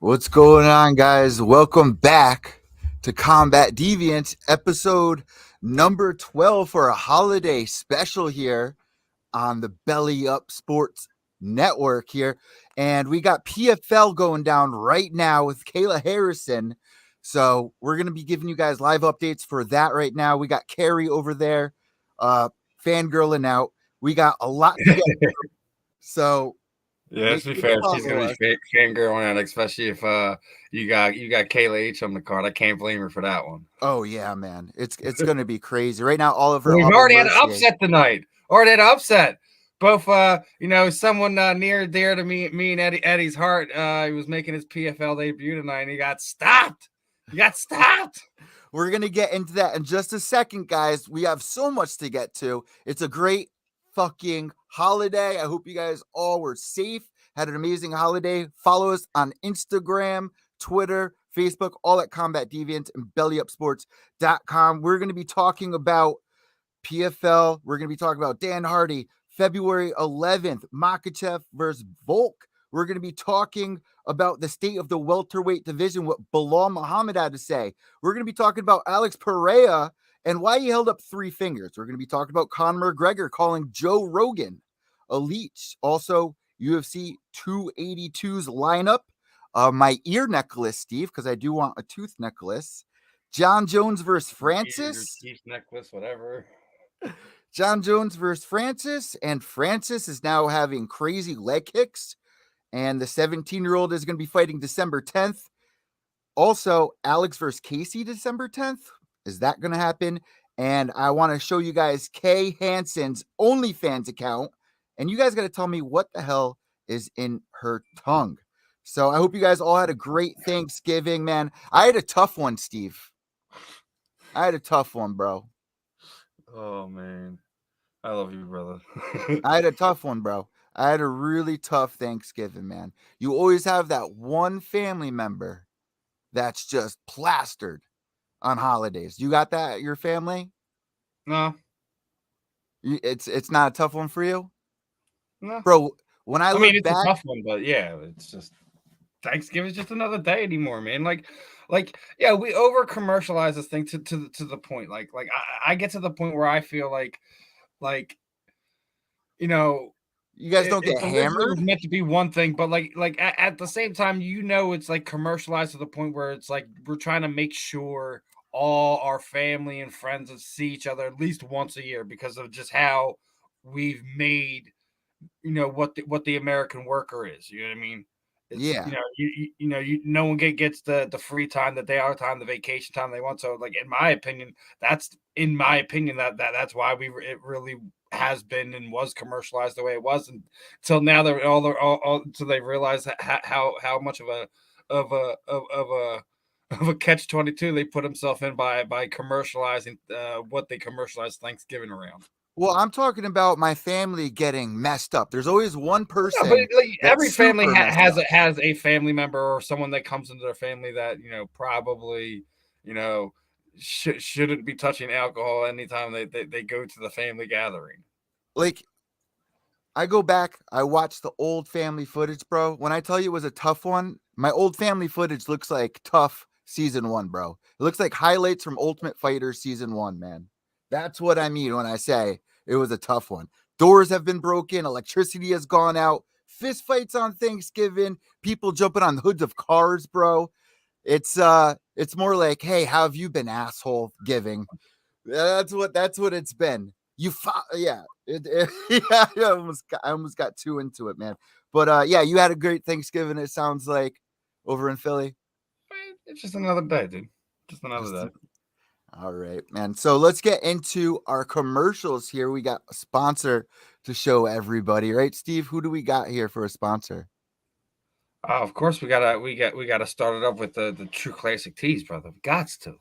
What's going on, guys? Welcome back to Combat Deviants, episode number 12 for a holiday special here on the Belly Up Sports Network here. And we got PFL going down right now with Kayla Harrison. So we're going to be giving you guys live updates for that right now. We got Carrie over there, fangirling out. We got a lot to get through. So yeah, let's be fair. She's gonna be fangirling out, especially if you got Kayla H on the card. I can't blame her for that one. Oh yeah, man, it's gonna be crazy right now. All of her. We've already had an upset tonight. Already had an upset. Both, someone near dear to me and Eddie's heart. He was making his PFL debut tonight, and he got stopped. We're gonna get into that in just a second, guys. We have so much to get to. It's a great fucking holiday. I hope you guys all were safe, had an amazing holiday. Follow us on Instagram, Twitter, Facebook, all at Combat Deviants and bellyupsports.com. We're going to be talking about PFL. We're going to be talking about Dan Hardy, February 11th, Makhachev versus Volk. We're going to be talking about the state of the welterweight division, what Bilal Muhammad had to say. We're going to be talking about Alex Pereira and why he held up three fingers. We're going to be talking about Conor McGregor calling Joe Rogan a leech. Also, UFC 282's lineup. My ear necklace, Steve, because I do want a tooth necklace. John Jones versus Francis. Teeth necklace, whatever. John Jones versus Francis. And Francis is now having crazy leg kicks. And the 17-year-old is going to be fighting December 10th. Also, Alex versus Casey December 10th. Is that going to happen? And I want to show you guys Kay Hansen's OnlyFans account. And you guys got to tell me what the hell is in her tongue. So I hope you guys all had a great Thanksgiving, man. I had a tough one, Steve. I had a tough one, bro. Oh, man. I love you, brother. I had a tough one, bro. I had a really tough Thanksgiving, man. You always have that one family member that's just plastered on holidays. You got that at your family? No. It's not a tough one for you? No. Bro, when I look it's back, a tough one, but yeah, it's just Thanksgiving's just another day anymore, man. Like yeah, we over commercialize this thing to the point. Like I get to the point where I feel like you guys don't get hammered. It was meant to be one thing, but like at the same time, it's like commercialized to the point where it's like we're trying to make sure all our family and friends see each other at least once a year because of just how we've made what the American worker is. You know what I mean? No one gets the free time, the day out time, the vacation time they want. So, like in my opinion, that's why it really has been and was commercialized the way it was until now. They're all until they realize how much of a catch-22 they put themselves in by commercializing what they commercialized Thanksgiving around. Well, I'm talking about my family getting messed up. There's always one person. Yeah, but every family has a family member or someone that comes into their family that probably shouldn't be touching alcohol anytime they go to the family gathering. Like, I go back, I watch the old family footage, bro. When I tell you it was a tough one, my old family footage looks like Tough season 1, bro. It looks like highlights from Ultimate Fighter season 1, man. That's what I mean when I say it was a tough one. Doors have been broken. Electricity has gone out. Fist fights on Thanksgiving. People jumping on the hoods of cars, bro. It's more like, hey, how have you been, asshole? Giving. That's what it's been. I almost got too into it, man. But yeah, you had a great Thanksgiving. It sounds like over in Philly. It's just another day, dude. Just another day. All right, man. So let's get into our commercials here. We got a sponsor to show everybody, right, Steve? Who do we got here for a sponsor? Of course, we gotta start it up with the True Classic Tees, brother. Gots to.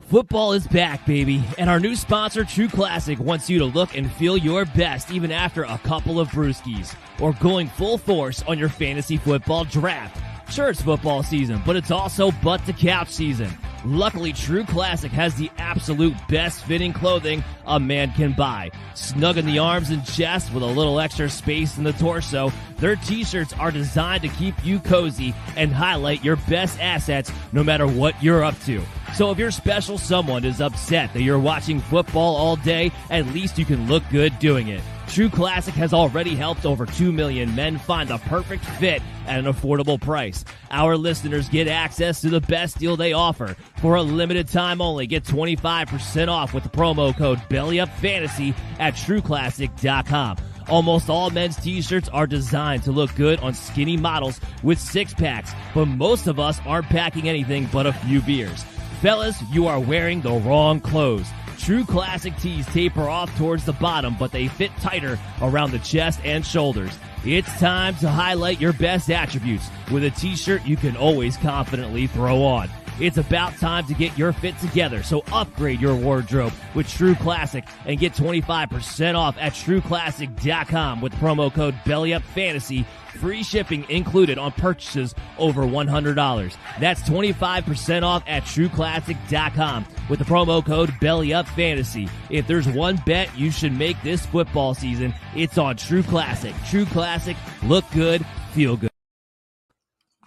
Football is back, baby, and our new sponsor, True Classic, wants you to look and feel your best even after a couple of brewskis or going full force on your fantasy football draft. Sure, it's football season, but it's also butt to couch season. Luckily, True Classic has the absolute best fitting clothing a man can buy. Snug in the arms and chest with a little extra space in the torso, their t-shirts are designed to keep you cozy and highlight your best assets no matter what you're up to. So if your special someone is upset that you're watching football all day, at least you can look good doing it. True Classic has already helped over 2 million men find the perfect fit at an affordable price. Our listeners get access to the best deal they offer. For a limited time only, get 25% off with the promo code BellyUpFantasy at TrueClassic.com. Almost all men's t-shirts are designed to look good on skinny models with six-packs, but most of us aren't packing anything but a few beers. Fellas, you are wearing the wrong clothes. True Classic tees taper off towards the bottom, but they fit tighter around the chest and shoulders. It's time to highlight your best attributes with a t-shirt you can always confidently throw on. It's about time to get your fit together, so upgrade your wardrobe with True Classic and get 25% off at TrueClassic.com with promo code BellyUpFantasy. Free shipping included on purchases over $100. That's 25% off at TrueClassic.com with the promo code BellyUpFantasy. If there's one bet you should make this football season, it's on True Classic. True Classic, look good, feel good.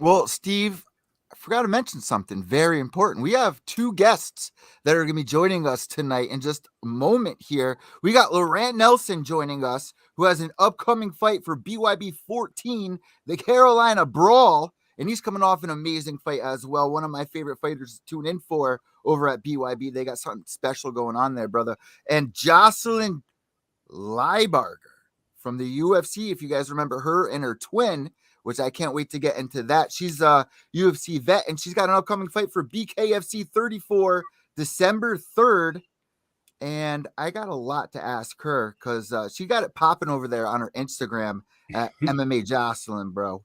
Well, Steve, I forgot to mention something very important. We have two guests that are going to be joining us tonight in just a moment here. We got Lowrant Nelson joining us, who has an upcoming fight for BYB 14, the Carolina Brawl, and he's coming off an amazing fight as well. One of my favorite fighters to tune in for over at BYB. They got something special going on there, brother. And Jocelyn Lybarger from the UFC, if you guys remember her and her twin, which I can't wait to get into that. She's a UFC vet, and she's got an upcoming fight for BKFC 34, December 3rd. And I got a lot to ask her because she got it popping over there on her Instagram at MMA Jocelyn, bro.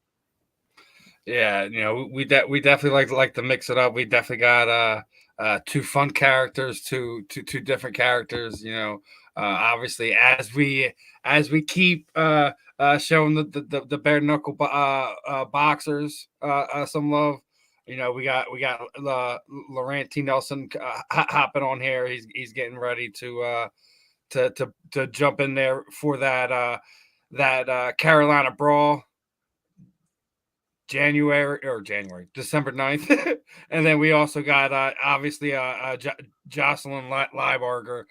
Yeah, we definitely like to mix it up. We definitely got two fun characters, two different characters. Obviously as we keep showing the bare knuckle boxers some love. We got Lowrant Nelson hopping on here. He's getting ready to jump in there for that Carolina Brawl. December 9th. And then we also got obviously Jocelyn Lybarger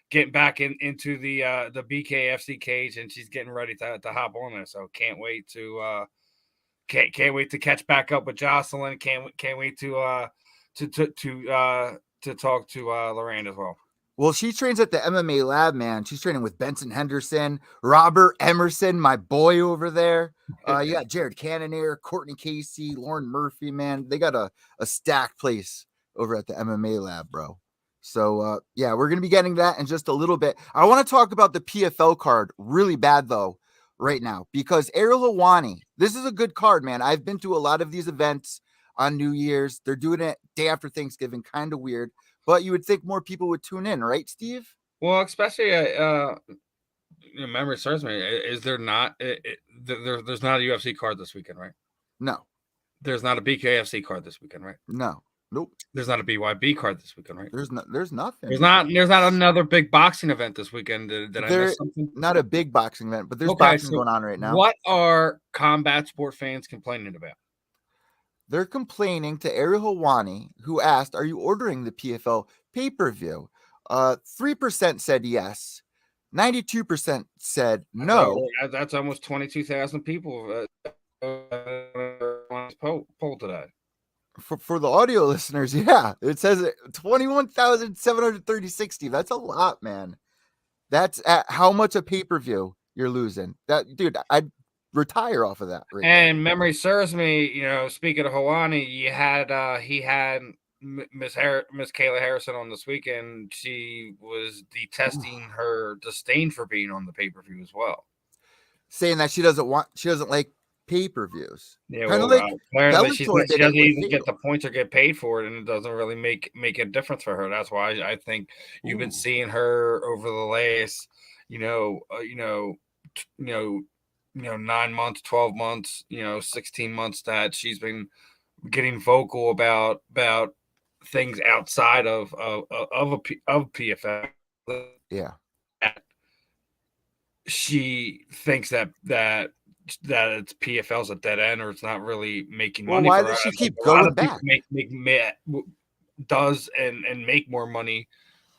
getting back into the BKFC cage, and she's getting ready to hop on there. So can't wait to catch back up with Jocelyn. Can't wait to talk to Lorraine as well. Well, she trains at the MMA lab, man. She's training with Benson Henderson, Robert Emerson, my boy over there. You got Jared Cannonier, Courtney Casey, Lauren Murphy, man. They got a stacked place over at the MMA lab, bro. So, yeah, we're going to be getting that in just a little bit. I want to talk about the PFL card really bad, though, right now, because Ariel Helwani, this is a good card, man. I've been to a lot of these events on New Year's. They're doing it day after Thanksgiving, kind of weird. But you would think more people would tune in, right, Steve? Well, especially memory serves me. Is there not? There's not a UFC card this weekend, right? No. There's not a BKFC card this weekend, right? No. Nope. There's not a BYB card this weekend, right? There's nothing. There's not another big boxing event this weekend. Did I miss something? Not a big boxing event, but there's boxing going on right now. What are combat sport fans complaining about? They're complaining to Ariel Helwani, who asked, "Are you ordering the PFL pay-per-view?" 3% said yes. 92% said no. That's almost 22,000 people on this poll today. For the audio listeners, yeah, it says 21,736. That's a lot, man. That's at how much a pay-per-view you're losing. That, dude, I'd retire off of that. Right and now. Memory serves me, speaking of Helwani, he had Miss Kayla Harrison on this weekend. She was detesting her disdain for being on the pay-per-view as well, saying that she doesn't like pay-per-views. Yeah, well, apparently she doesn't even get the points or get paid for it, and it doesn't really make a difference for her. That's why I think you've been seeing her over the last 9 months, 12 months, 16 months that she's been getting vocal about things outside of PFL. Yeah. She thinks that it's PFL's a dead end, or it's not really making Well, money. why for does her. she keep A lot going of people back? Does and make more money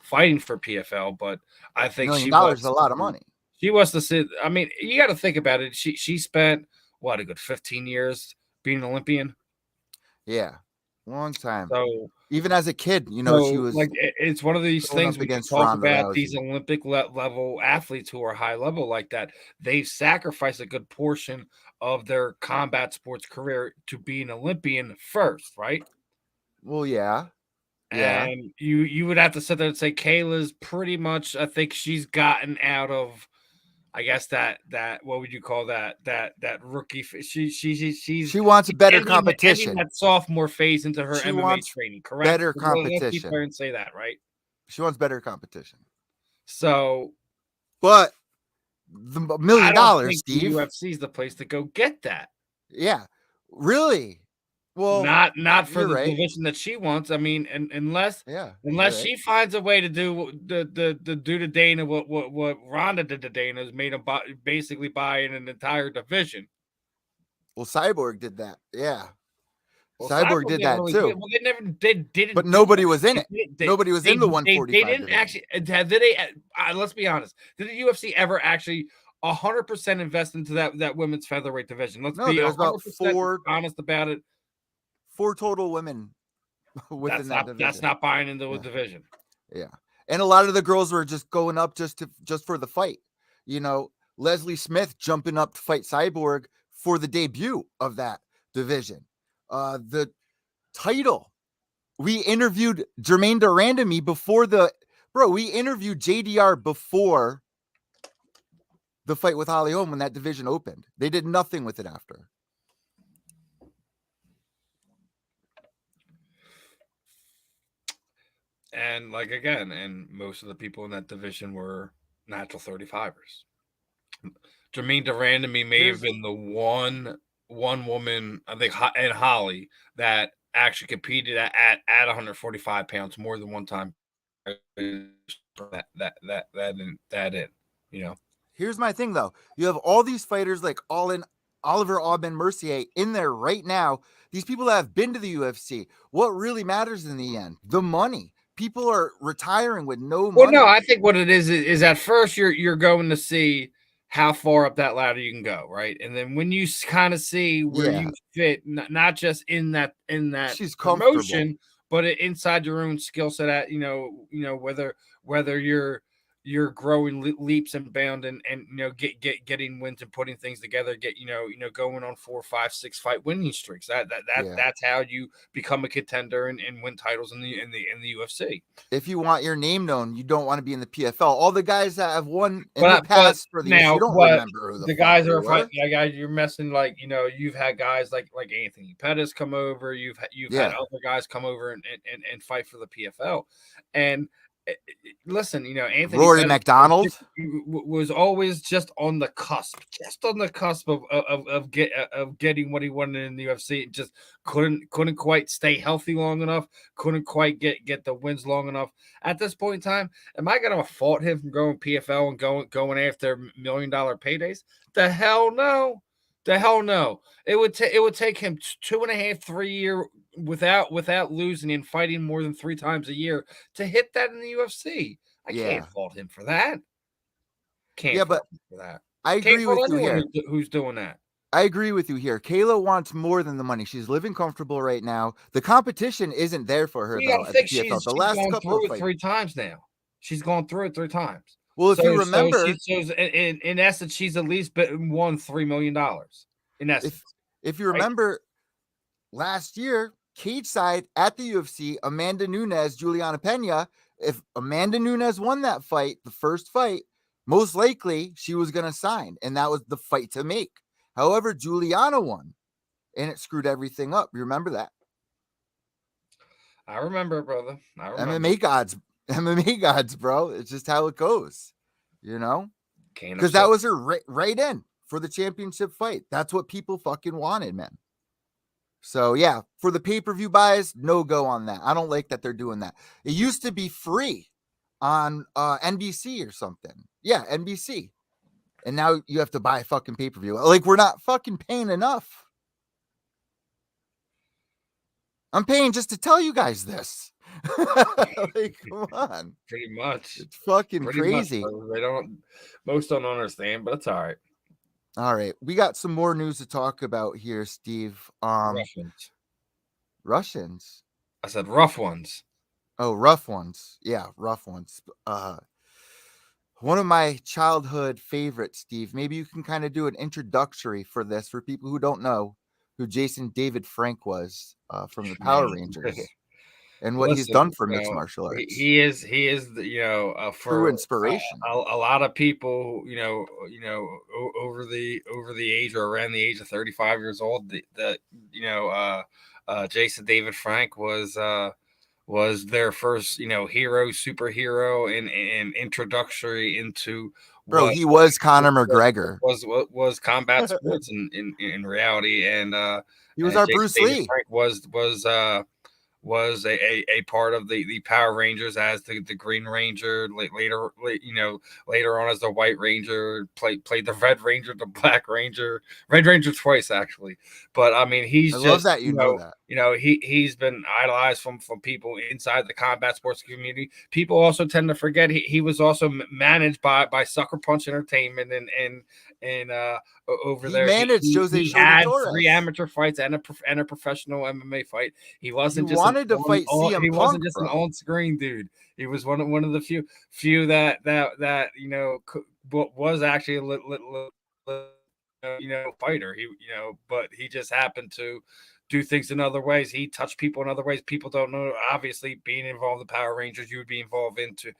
fighting for PFL, but I think $1 million is a lot of money. She wants to sit. I mean, you got to think about it. She spent what, a good 15 years being an Olympian. Yeah, long time. So even as a kid, you know, she was like, it's one of these things we can against talk Ronda about. Rousey. These Olympic level athletes who are high level like that, they've sacrificed a good portion of their combat sports career to be an Olympian first, right? Well, yeah. Yeah. And you would have to sit there and say Kayla's pretty much, I think she's gotten out of, I guess that what would you call that rookie? She wants better competition. That sophomore phase into her She MMA wants training, correct? better Let's be competition. fair and say that, right? She wants better competition. So, but the $1 million, Steve, the UFC is the place to go get that. Yeah, really. Well, not for the right. division that she wants. I mean, unless she right. finds a way to do do to Dana what Ronda did to Dana, is made him basically buy in an entire division. Well, Cyborg did that. Yeah. Well, Cyborg did that too. Well, they never did it. But nobody was in it. Nobody was in the 145. They didn't actually. Did they? Let's be honest. Did the UFC ever actually 100% invest into that women's featherweight division? Let's be 100% honest about it. 4 total women within that division. That's not buying into a division. Yeah. And a lot of the girls were just going up just for the fight. You know, Leslie Smith jumping up to fight Cyborg for the debut of that division. The title. We interviewed Jermaine Durandamy before we interviewed JDR before the fight with Holly Holm when that division opened. They did nothing with it after. And like, again, and most of the people in that division were natural 35ers. Jermaine Durandamy may have been the one woman, I think, and Holly, that actually competed at 145 pounds more than one time. That in, you know. Here's my thing though. You have all these fighters like Oliver Aubin Mercier in there right now. These people that have been to the UFC. What really matters in the end? The money. People are retiring with no money. Well, no, I think what it is at first you're going to see how far up that ladder you can go, right? And then when you kind of see where you fit, not just in that she's promotion, but inside your own skill set, at you know whether you're growing leaps and bounds, and you know getting wins and putting things together, going on 4, 5, 6 fight winning streaks. That's how you become a contender and win titles in the UFC. If you want your name known, you don't want to be in the PFL. All the guys that have won in the past for these, you don't remember who the guys are fighting. Guys, you're messing, like, you've had guys like Anthony Pettis come over. You've had other guys come over and fight for the PFL. And listen, Anthony Rory Pettis McDonald was always just on the cusp of getting what he wanted in the UFC. Just couldn't quite stay healthy long enough. Couldn't quite get the wins long enough. At this point in time, am I going to fault him from going PFL and going after $1 million paydays? The hell no. The hell no. It would take him 2.5, 3 years without losing and fighting more than 3 times a year to hit that in the UFC. I can't fault him for that. I agree with you here. Who's doing that? I agree with you here. Kayla wants more than the money. She's living comfortable right now. The competition isn't there for her though. At the PFL. The last couple of 3 times now. She's gone through it 3 times. Well, if you remember, in essence, she's at least won $3 million. In essence, if you remember, last year, cage side at the UFC, Amanda Nunes, Juliana Pena. If Amanda Nunes won that fight, the first fight, most likely she was going to sign, and that was the fight to make. However, Juliana won, and it screwed everything up. You remember that? I remember, brother. I remember. MMA gods, bro. It's just how it goes, because that was her right in for the championship fight. That's what people fucking wanted, man. So yeah, for the pay-per-view buys, no go on that. I don't like that they're doing that. It used to be free on NBC or something. Yeah, NBC. And now you have to buy a fucking pay-per-view. Like, we're not fucking paying enough. I'm paying just to tell you guys this. Like, come on. Pretty much. It's fucking Pretty crazy. Much, most don't understand, but it's all right. All right. We got some more news to talk about here, Steve. Russians. I said rough ones. Oh, rough ones. Yeah, rough ones. One of my childhood favorites, Steve. Maybe you can kind of do an introductory for this for people who don't know who Jason David Frank was from the Power Rangers and what he's done for mixed martial arts. He is for true inspiration. A lot of people, over the age or around the age of 35 years old, Jason David Frank was their first, hero, superhero, and introductory into. Bro, he was Conor McGregor. Was combat sports in reality, and he was our Bruce Lee. Frank was a part of the Power Rangers as the Green Ranger. Later on as the White Ranger, played the Red Ranger, the Black Ranger, Red Ranger twice actually. But I mean, I love that you know that. He's been idolized from people inside the combat sports community. People also tend to forget he was also managed by Sucker Punch Entertainment and over there. He managed he had 3 amateur fights and a professional MMA fight. He wasn't he wanted to fight CM Punk. He wasn't just an on-screen dude. He was one of the few that was actually a fighter. But he just happened to do things in other ways. He touched people in other ways. People don't know. Obviously, being involved in the Power Rangers, you would be involved into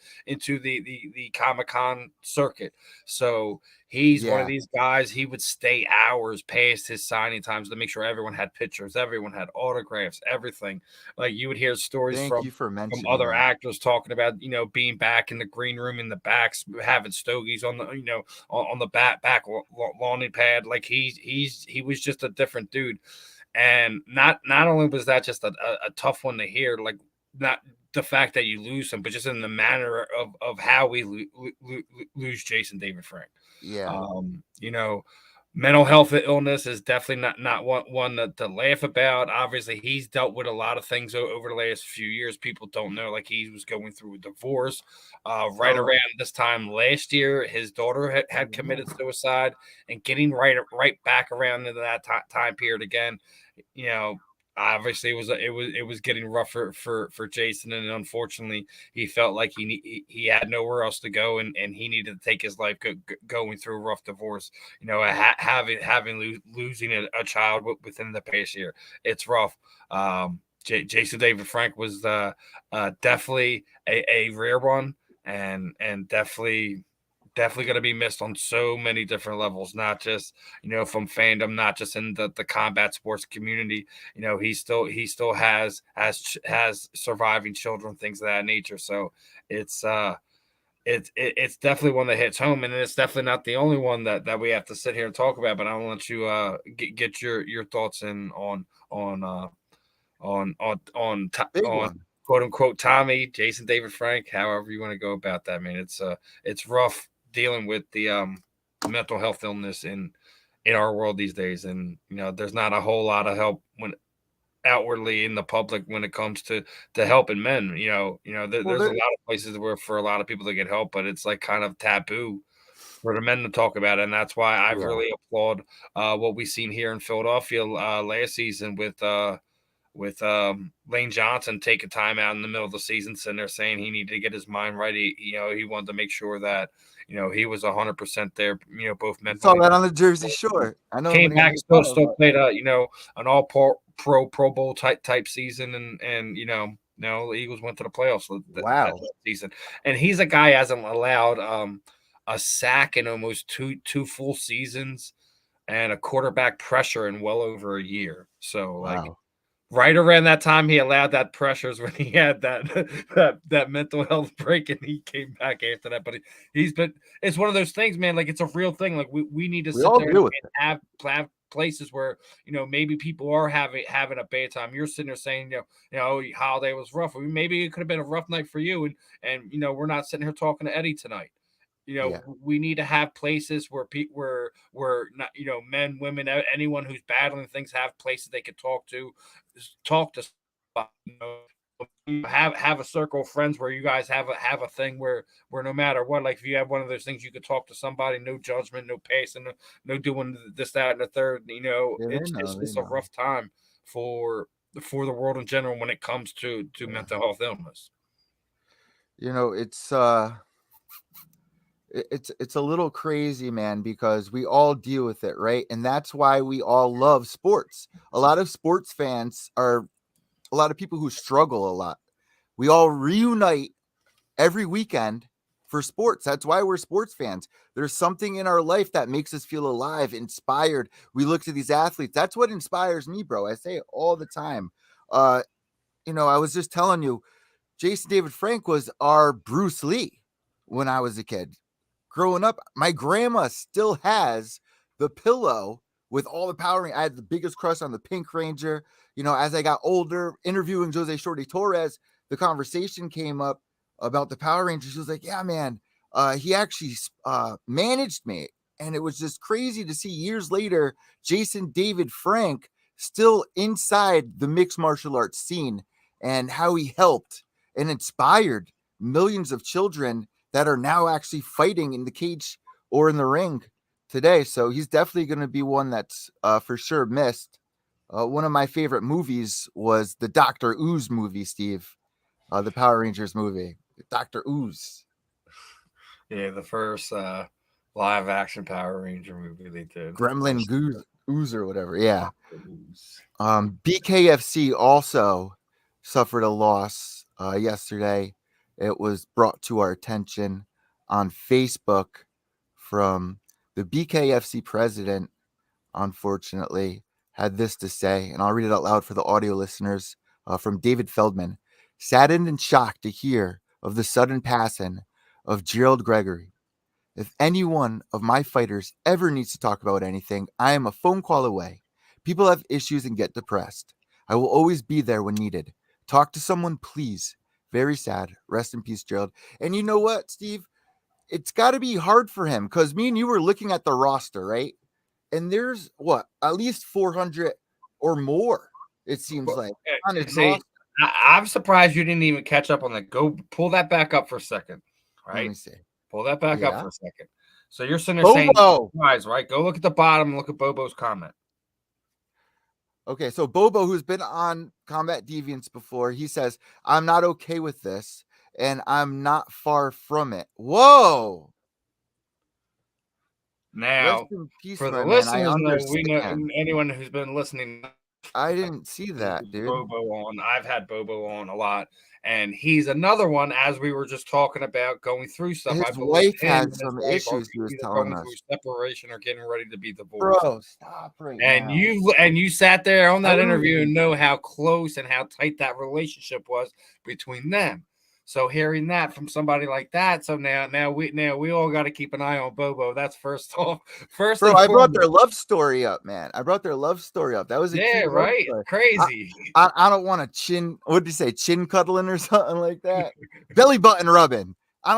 the Comic-Con circuit. So he's one of these guys. He would stay hours past his signing times to make sure everyone had pictures, everyone had autographs, everything. Like, you would hear stories from other actors talking about, being back in the green room in the backs, having stogies on the on the back launching pad. Like, he was just a different dude. And not only was that just a tough one to hear, like, not the fact that you lose him, but just in the manner of how we lose Jason David Frank. Yeah. Mental health illness is definitely not one to laugh about. Obviously, he's dealt with a lot of things over the last few years. People don't know, like, he was going through a divorce. Right around this time last year, his daughter had committed suicide, and getting right back around into that time period again. Obviously it was getting rougher for Jason, and unfortunately he felt like he had nowhere else to go, and he needed to take his life going through a rough divorce. Losing a child within the past year, it's rough. Jason David Frank was definitely a rare one, and definitely going to be missed on so many different levels, not just, from fandom, not just in the combat sports community. He still has surviving children, things of that nature. So it's definitely one that hits home, and it's definitely not the only one that we have to sit here and talk about. But I want you get your thoughts in on quote unquote Tommy, Jason David Frank, however you want to go about that, man. It's rough dealing with the mental health illness in our world these days, and there's not a whole lot of help when outwardly in the public when it comes to helping men. There's a lot of places where for a lot of people to get help, but it's like kind of taboo for the men to talk about it. And that's why I really applaud what we've seen here in Philadelphia last season with Lane Johnson taking time out in the middle of the season, sitting there saying he needed to get his mind right. He wanted to make sure that he was 100% there. Both mentally. Saw that on the Jersey Shore. I know. Came back, still played an all Pro Bowl type season, and the Eagles went to the playoffs. That season, and he's a guy who hasn't allowed a sack in almost two full seasons, and a quarterback pressure in well over a year. So right around that time, he allowed that pressures when he had that mental health break, and he came back after that. But it's one of those things, man. Like, it's a real thing. Like, we need to sit there and have places where, you know, maybe people are having a bad time. You're sitting there saying, holiday was rough. Maybe it could have been a rough night for you, and you know, we're not sitting here talking to Eddie tonight. You know, Yeah. we need to have places where people, where not, you know, men, women, anyone who's battling things have places they could talk to somebody, you know, have a circle of friends where you guys have a thing where no matter what, like if you have one of those things, you could talk to somebody, no judgment, no pacing, no doing this, that, and the third. You know, Yeah, it's a rough time for the world in general when it comes to mental health illness. You know, it's a little crazy, man, because we all deal with it, right? And that's why we all love sports. A lot of sports fans are a lot of people who struggle a lot. We all reunite every weekend for sports. That's why we're sports fans. There's something in our life that makes us feel alive, inspired. We look to these athletes. That's what inspires me, bro. I say it all the time. You know, I was just telling you, Jason David Frank was our Bruce Lee when I was a kid. Growing up, my grandma still has the pillow with all the Power Rangers. I had the biggest crush on the Pink Ranger. You know, as I got older, interviewing Jose Shorty Torres, the conversation came up about the Power Rangers. She was like, yeah, man, he actually managed me. And it was just crazy to see years later, Jason David Frank still inside the mixed martial arts scene and how he helped and inspired millions of children that are now actually fighting in the cage or in the ring today. So he's definitely going to be one that's for sure missed. One of my favorite movies was the Dr. Ooze movie, Steve, the Power Rangers movie, Dr. Ooze. Yeah, the first live action Power Ranger movie they did. Gremlin Ooze or whatever. Yeah. BKFC also suffered a loss yesterday. It was brought to our attention on Facebook from the BKFC president, unfortunately, had this to say, and I'll read it out loud for the audio listeners, from David Feldman. Saddened and shocked to hear of the sudden passing of Gerald Gregory. If any one of my fighters ever needs to talk about anything, I am a phone call away. People have issues and get depressed. I will always be there when needed. Talk to someone, please. Very sad. Rest in peace, Gerald. And you know what, Steve? It's got to be hard for him because me and you were looking at the roster, right? And there's at least 400 or more, it seems like, on his roster. I'm surprised you didn't even catch up on that. Go pull that back up for a second. Right? Let me see. Pull that back up for a second. So you're sitting there saying, guys, right? Go look at the bottom and look at Bobo's comment. Okay, so Bobo, who's been on Combat Deviants before, he says, I'm not okay with this, and I'm not far from it. Whoa! Now, peace, for the man. listeners, we know anyone who's been listening. I didn't see that, dude. Bobo on. I've had Bobo on a lot, and he's another one. As we were just talking about going through stuff, his wife had some issues. He was telling us separation or getting ready to be divorced. Bro, stop right and now. you sat there on that interview and know how close and how tight that relationship was between them. So hearing that from somebody like that, so now we all got to keep an eye on Bobo. That's first off. Bro, I brought their love story up, man. That was a cute right. Crazy. I don't want to what did you say? Chin cuddling or something like that. Belly button rubbing. I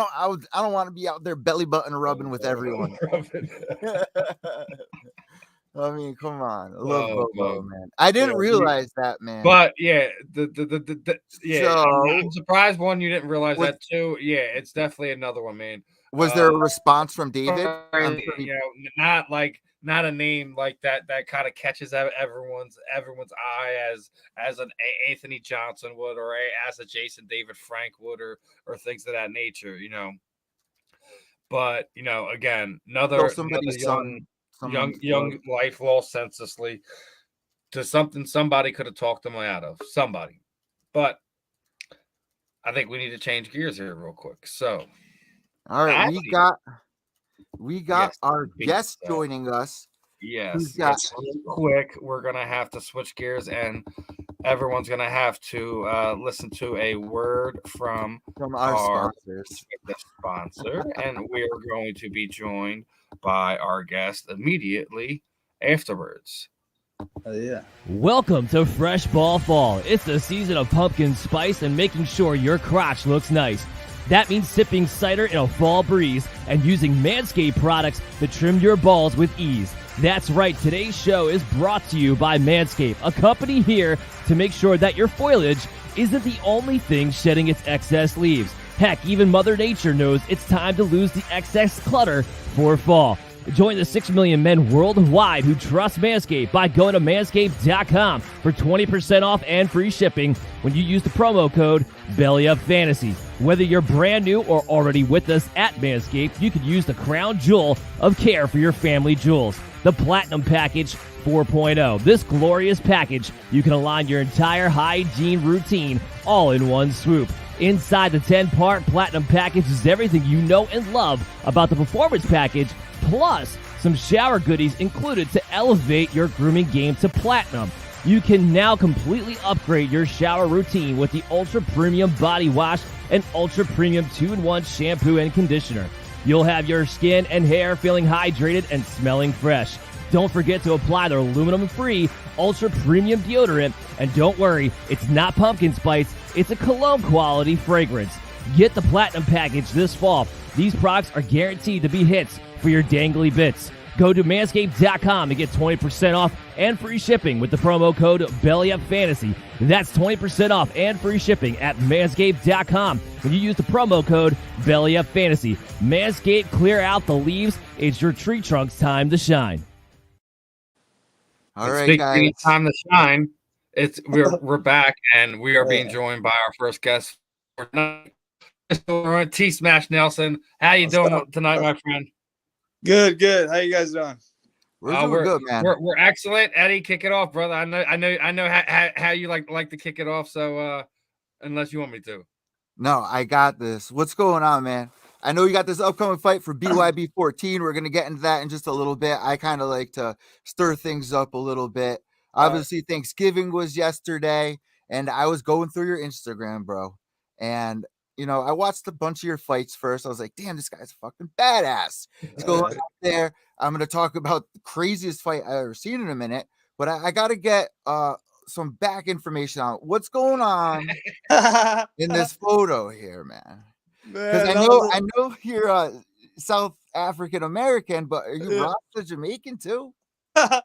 don't want to be out there belly button rubbing with everyone. I mean, come on. I love Bobo, man. I didn't realize that, man. But yeah, I'm surprised you didn't realize that too. Yeah, it's definitely another one, man. Was there a response from David? Not a name like that kind of catches everyone's eye as an Anthony Johnson would, or as a Jason David Frank would, or things of that nature, you know. But you know, again, another young life lost senselessly to something somebody could have talked them out of. Somebody. But I think we need to change gears here real quick. So all right, we got our guest joining us. Yes, quick. We're gonna have to switch gears, and everyone's gonna have to listen to a word from our sponsor, and we are going to be joined by our guest immediately afterwards. Yeah. Welcome to Fresh Ball Fall. It's the season of pumpkin spice and making sure your crotch looks nice. That means sipping cider in a fall breeze and using Manscaped products to trim your balls with ease. That's right, today's show is brought to you by Manscaped, a company here to make sure that your foliage isn't the only thing shedding its excess leaves. Heck, even Mother Nature knows it's time to lose the excess clutter for fall. Join the 6 million men worldwide who trust Manscaped by going to manscaped.com for 20% off and free shipping when you use the promo code BellyUpFantasy. Whether you're brand new or already with us at Manscaped, you could use the crown jewel of care for your family jewels, the Platinum Package 4.0. This glorious package, you can align your entire hygiene routine all in one swoop. Inside the 10-part Platinum Package is everything you know and love about the Performance Package, plus some shower goodies included to elevate your grooming game to platinum. You can now completely upgrade your shower routine with the Ultra Premium Body Wash and Ultra Premium 2-in-1 Shampoo and Conditioner. You'll have your skin and hair feeling hydrated and smelling fresh. Don't forget to apply their aluminum-free Ultra Premium Deodorant. And don't worry, it's not pumpkin spice, it's a cologne-quality fragrance. Get the Platinum Package this fall. These products are guaranteed to be hits for your dangly bits. Go to manscaped.com to get 20% off and free shipping with the promo code BellyUpFantasy. That's 20% off and free shipping at manscaped.com when you use the promo code BellyUpFantasy. Manscaped, clear out the leaves. It's your tree trunk's time to shine. All right, guys. Time to shine. We're back, and we are being joined by our first guest for tonight, Mr. T Smash Nelson. How you doing tonight, my friend? Good. How you guys doing? We're doing good, man. We're excellent. Eddie, kick it off, brother. I know how you like to kick it off. So unless you want me to. No, I got this. What's going on, man? I know you got this upcoming fight for BYB 14. We're gonna get into that in just a little bit. I kind of like to stir things up a little bit. Obviously, Thanksgiving was yesterday, and I was going through your Instagram, bro. And I watched a bunch of your fights first. I was like, damn, this guy's fucking badass. He's going out there. I'm going to talk about the craziest fight I've ever seen in a minute, but I got to get some back information on what's going on in this photo here, man. Because I know you're South African American, but are you Rasta Jamaican too? Yeah,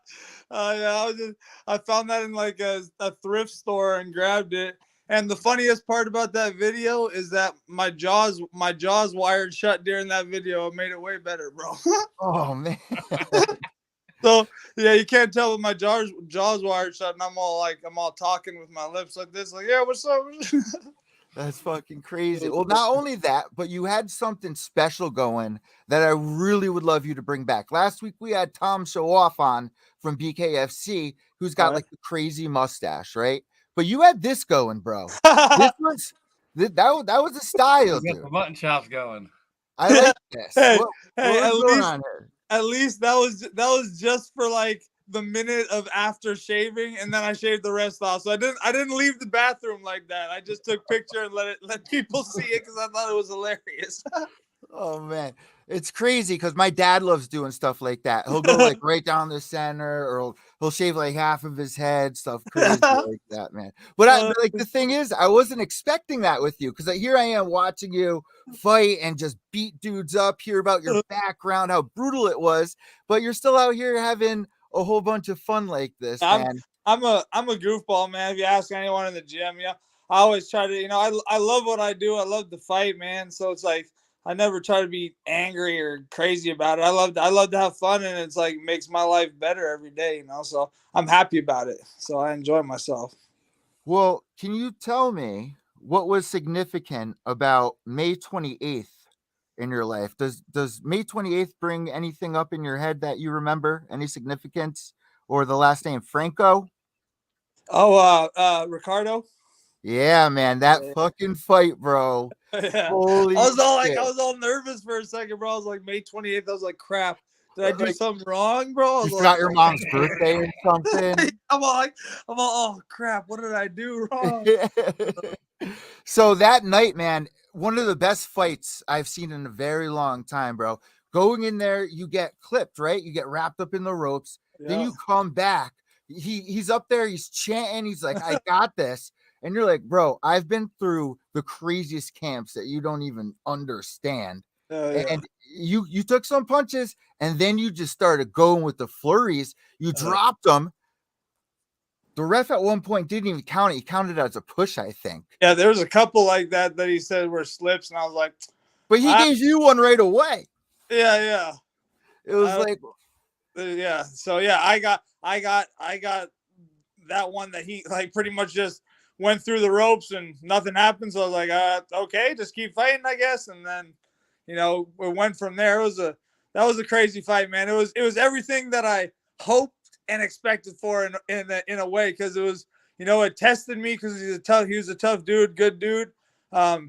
I found that in like a thrift store and grabbed it. And the funniest part about that video is that my jaws wired shut during that video. It made it way better, bro. Oh man. So yeah, you can't tell with my jaws wired shut, and I'm all talking with my lips like this, like, yeah, what's up? That's fucking crazy. Well, not only that, but you had something special going that I really would love you to bring back. Last week we had Tom Show Off on from BKFC, who's got like the crazy mustache, right? But you had this going, bro. That was a style, dude. The mutton chops going. I like this. At least that was just for like the minute of after shaving, and then I shaved the rest off. So I didn't leave the bathroom like that. I just took picture and let people see it because I thought it was hilarious. Oh man, it's crazy because my dad loves doing stuff like that. He'll go like right down the center, or he'll shave like half of his head, stuff crazy like that, man. But the thing is, I wasn't expecting that with you, because here I am watching you fight and just beat dudes up, hear about your background, how brutal it was, but you're still out here having a whole bunch of fun like this, man. I'm a goofball, man. If you ask anyone in the gym, I always try to, I love what I do. I love to fight, man. So it's like, I never try to be angry or crazy about it. I love to have fun, and it's like makes my life better every day, so I'm happy about it. So I enjoy myself. Well, can you tell me what was significant about May 28th in your life? Does May 28th bring anything up in your head that you remember? Any significance? Or the last name Franco? Oh, Ricardo. Yeah, man, that fucking fight, bro. Yeah. Holy I shit. was all nervous for a second, bro. I was like, May 28th. I was like, crap. Did I do something wrong, bro? You forgot your mom's birthday or something. I'm all, oh crap. What did I do wrong? So that night, man, one of the best fights I've seen in a very long time, bro. Going in there, you get clipped, right? You get wrapped up in the ropes. Then you come back. He's up there. He's chanting. He's like, I got this. And you're like, bro, I've been through the craziest camps that you don't even understand. And you took some punches, and then you just started going with the flurries. You dropped them. The ref at one point didn't even count it. He counted it as a push, I think. Yeah, there was a couple like that he said were slips, and I was like, but he gave you one right away. Yeah. It was like, yeah. So yeah, I got that one that he like pretty much just went through the ropes and nothing happened. So I was like, okay, just keep fighting, I guess. And then, you know, we went from there. That was a crazy fight, man. It was everything that I hoped and expected for in a way, because it was, you know, it tested me because he was a tough dude, good dude.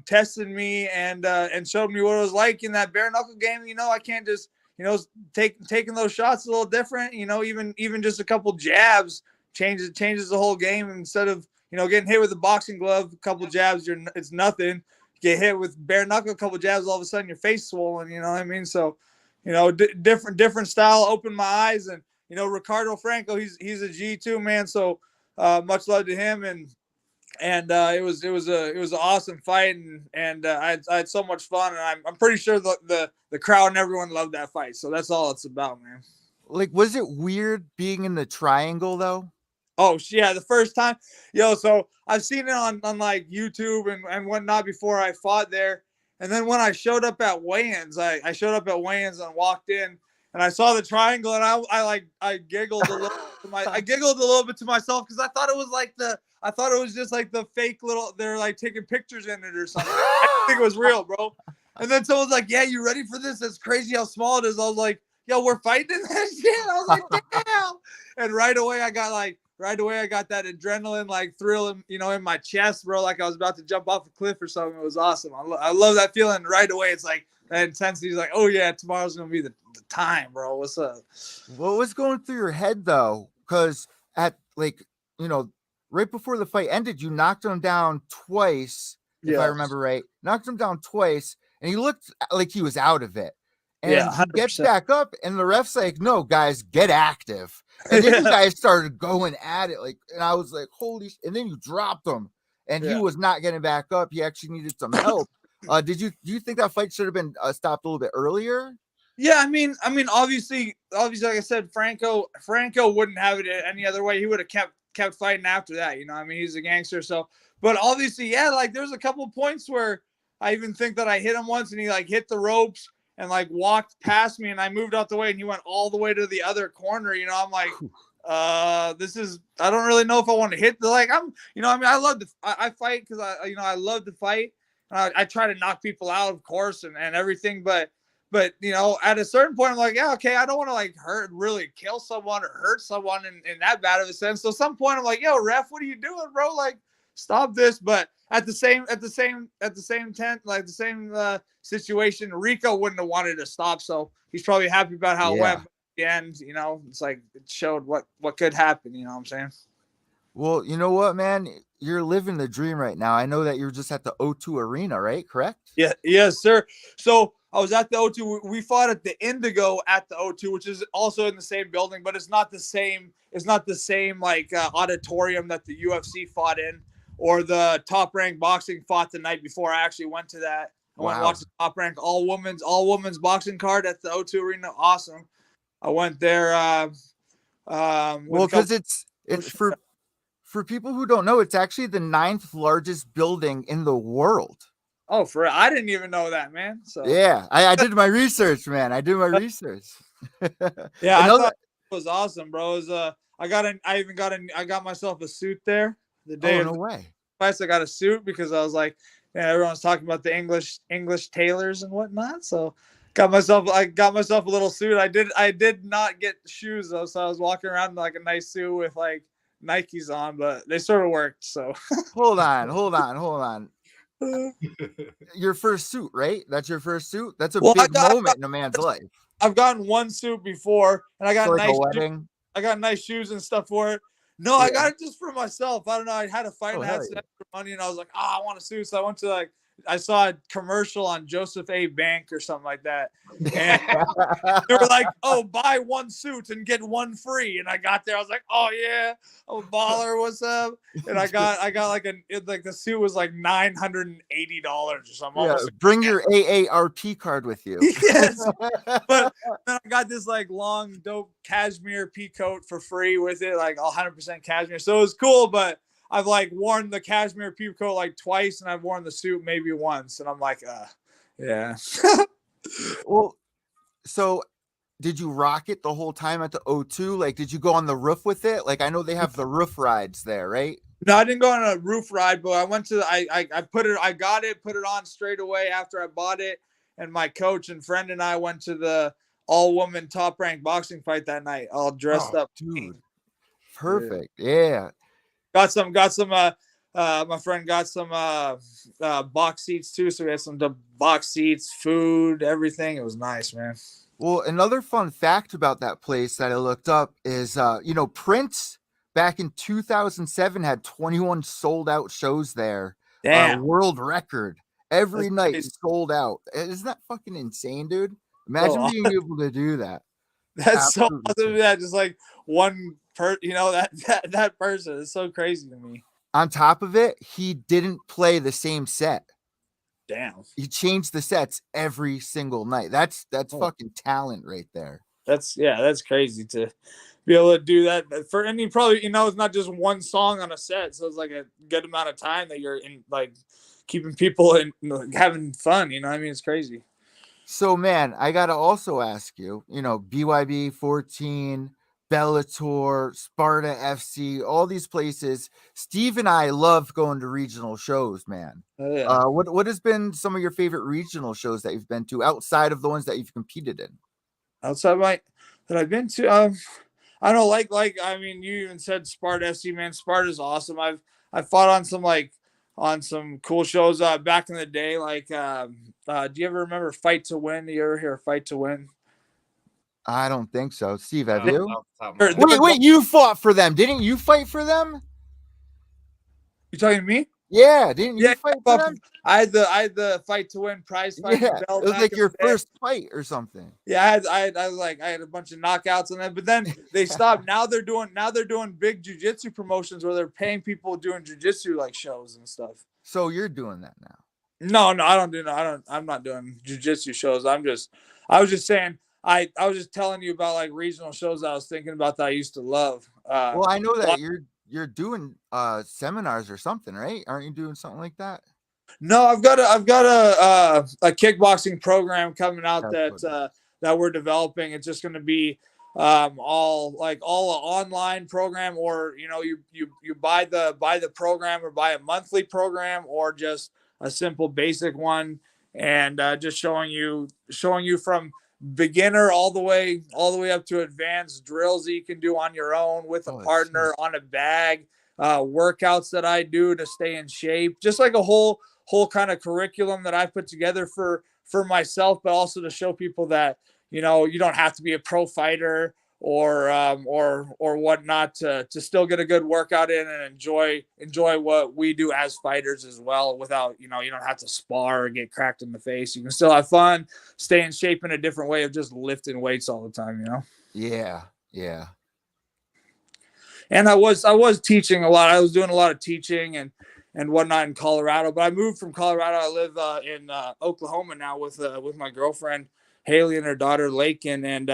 Tested me and showed me what it was like in that bare knuckle game. You know, I can't just, you know, taking those shots a little different. You know, even just a couple jabs changes the whole game. Instead of, you know, getting hit with a boxing glove, a couple jabs, it's nothing. Get hit with bare knuckle, a couple jabs, all of a sudden your face swollen. You know what I mean? So, you know, different style opened my eyes. And, you know, Ricardo Franco, he's a G too, man. So much love to him. And it was an awesome fight, and I had so much fun, and I'm pretty sure the crowd and everyone loved that fight. So that's all it's about, man. Like, was it weird being in the triangle though? Oh yeah, the first time, so I've seen it on like YouTube and whatnot before I fought there, and then when I showed up at weigh-ins, I showed up at weigh-ins and walked in, and I saw the triangle, and I giggled a little. I giggled a little bit to myself because I thought it was just like the fake little, they're like taking pictures in it or something. I didn't think it was real, bro. And then someone's like, yeah, you ready for this? It's crazy how small it is. I was like, yo, we're fighting in that shit. I was like, damn. And right away I got that adrenaline like thrill, you know, in my chest, bro. Like I was about to jump off a cliff or something. It was awesome. I love that feeling right away. It's like that intensity is like, oh yeah, tomorrow's going to be the time, bro. What's up? What was going through your head though? Because at, like, you know, right before the fight ended, you knocked him down twice, if I remember right. Knocked him down twice, and he looked like he was out of it. And he gets back up, and the ref's like, no, guys, get active. And then you guys started going at it, like, and I was like, holy sh-. And then you dropped him, and he was not getting back up. He actually needed some help. Do you think that fight should have been stopped a little bit earlier? Yeah, I mean, obviously, like I said, Franco wouldn't have it any other way. He would have kept fighting after that. You know, I mean, he's a gangster. So, but obviously, yeah, like there's a couple points where I even think that I hit him once, and he like hit the ropes and like walked past me, and I moved out the way, and he went all the way to the other corner. You know, I'm like, I don't really know if I want to hit I fight because I love to fight. I try to knock people out, of course, and everything, but you know, at a certain point, I'm like, yeah, okay, I don't want to like really kill someone or hurt someone in that bad of a sense. So at some point, I'm like, yo, ref, what are you doing, bro? Like, stop this. But at the same situation, Rico wouldn't have wanted to stop, so he's probably happy about how it went. At the end, you know, it's like it showed what could happen. You know what I'm saying? Well, you know what, man? You're living the dream right now. I know that you're just at the O2 Arena, right? Correct? Yeah, yes, sir. So I was at the O2. We fought at the Indigo at the O2, which is also in the same building, but it's not the same. It's not the same like auditorium that the UFC fought in, or the Top Rank Boxing fought the night before. I actually went to that. I went to watch the Top Rank all women's boxing card at the O2 Arena. Awesome. I went there. Well, because it's for people who don't know, it's actually the 9th largest building in the world. Oh, for real? I didn't even know that, man. So yeah, I did my research, man. I did my research. Yeah, I thought it was awesome, bro. It was, I got myself a suit there the day. Oh, no way. I got a suit because I was like, yeah, everyone's talking about the English tailors and whatnot. So got myself a little suit. I did not get shoes though, so I was walking around in like a nice suit with like Nikes on, but they sort of worked. So hold on. Your first suit, right? That's your first suit. That's a big moment in a man's life. I've gotten one suit before, and I got like nice shoes. I got nice shoes and stuff for it. No, I got it just for myself. I don't know. I had a fight and I had some extra money, and I was like, I want a suit. So I went to like I saw a commercial on Joseph A. Bank or something like that. And they were like, oh, buy one suit and get one free. And I got there. I was like, oh yeah, I'm a baller. What's up? And I got like the suit was like $980 or something. Yeah, bring your AARP card with you. Yes. But then I got this like long, dope cashmere pea coat for free with it, like 100% cashmere. So it was cool, but I've like worn the cashmere pea coat like twice, and I've worn the suit maybe once, and I'm like, yeah. Well, so did you rock it the whole time at the O2? Like, did you go on the roof with it? Like, I know they have the roof rides there, right? No, I didn't go on a roof ride, but I went to I put it on straight away after I bought it, and my coach and friend and I went to the all-woman top-ranked boxing fight that night, all dressed up. Dude. Perfect. Yeah. Got some my friend got some box seats too, so we had some box seats, food, everything. It was nice, man. Well, another fun fact about that place that I looked up is Prince back in 2007 had 21 sold out shows there. Damn. World record. Every That's night crazy. sold out. Isn't that fucking insane, dude? Imagine being able to do that. That's so Absolutely. awesome. Yeah, just like one that person is so crazy to me. On top of it, he didn't play the same set. Damn. He changed the sets every single night. That's fucking talent right there. That's crazy to be able to do that and you probably, it's not just one song on a set, so it's like a good amount of time that you're in, like keeping people and having fun. I mean, it's crazy. So, man, I got to also ask you, BYB 14, Bellator, Sparta FC, all these places. Steve and I love going to regional shows, man. Oh, yeah. What has been some of your favorite regional shows that you've been to outside of the ones that you've competed in? Outside that I've been to, I don't know, I mean, you even said Sparta FC, man. Sparta's awesome. I've fought on some cool shows back in the day. Like, do you ever remember Fight to Win? You ever hear Fight to Win? I don't think so. Steve, have you? Wait, you fought for them. Didn't you fight for them? You talking to me? Yeah, didn't you fight for them? I had the Fight to Win prize fight. Yeah, it was like your first fight or something. Yeah, I had a bunch of knockouts on that, but then they stopped. Now they're doing big jiu-jitsu promotions where they're paying people doing jiu-jitsu like shows and stuff. So you're doing that now? No, I don't do that. I'm not doing jiu-jitsu shows. I was just saying. I was just telling you about like regional shows that I was thinking about that I used to love. Well, I know that you're doing seminars or something, right? Aren't you doing something like that? No, I've got a kickboxing program coming out that we're developing. It's just going to be all an online program, or you buy the program or buy a monthly program or just a simple basic one, and just showing you from beginner all the way up to advanced drills that you can do on your own with a partner on a bag, workouts that I do to stay in shape, just like a whole kind of curriculum that I put together for myself, but also to show people that you don't have to be a pro fighter or whatnot to still get a good workout in and enjoy what we do as fighters as well, without you don't have to spar or get cracked in the face. You can still have fun, stay in shape in a different way of just lifting weights all the time. Yeah. And I was teaching a lot. I was doing a lot of teaching and whatnot in Colorado, but I moved from Colorado. I live in Oklahoma now with my girlfriend Haley and her daughter Lakin, and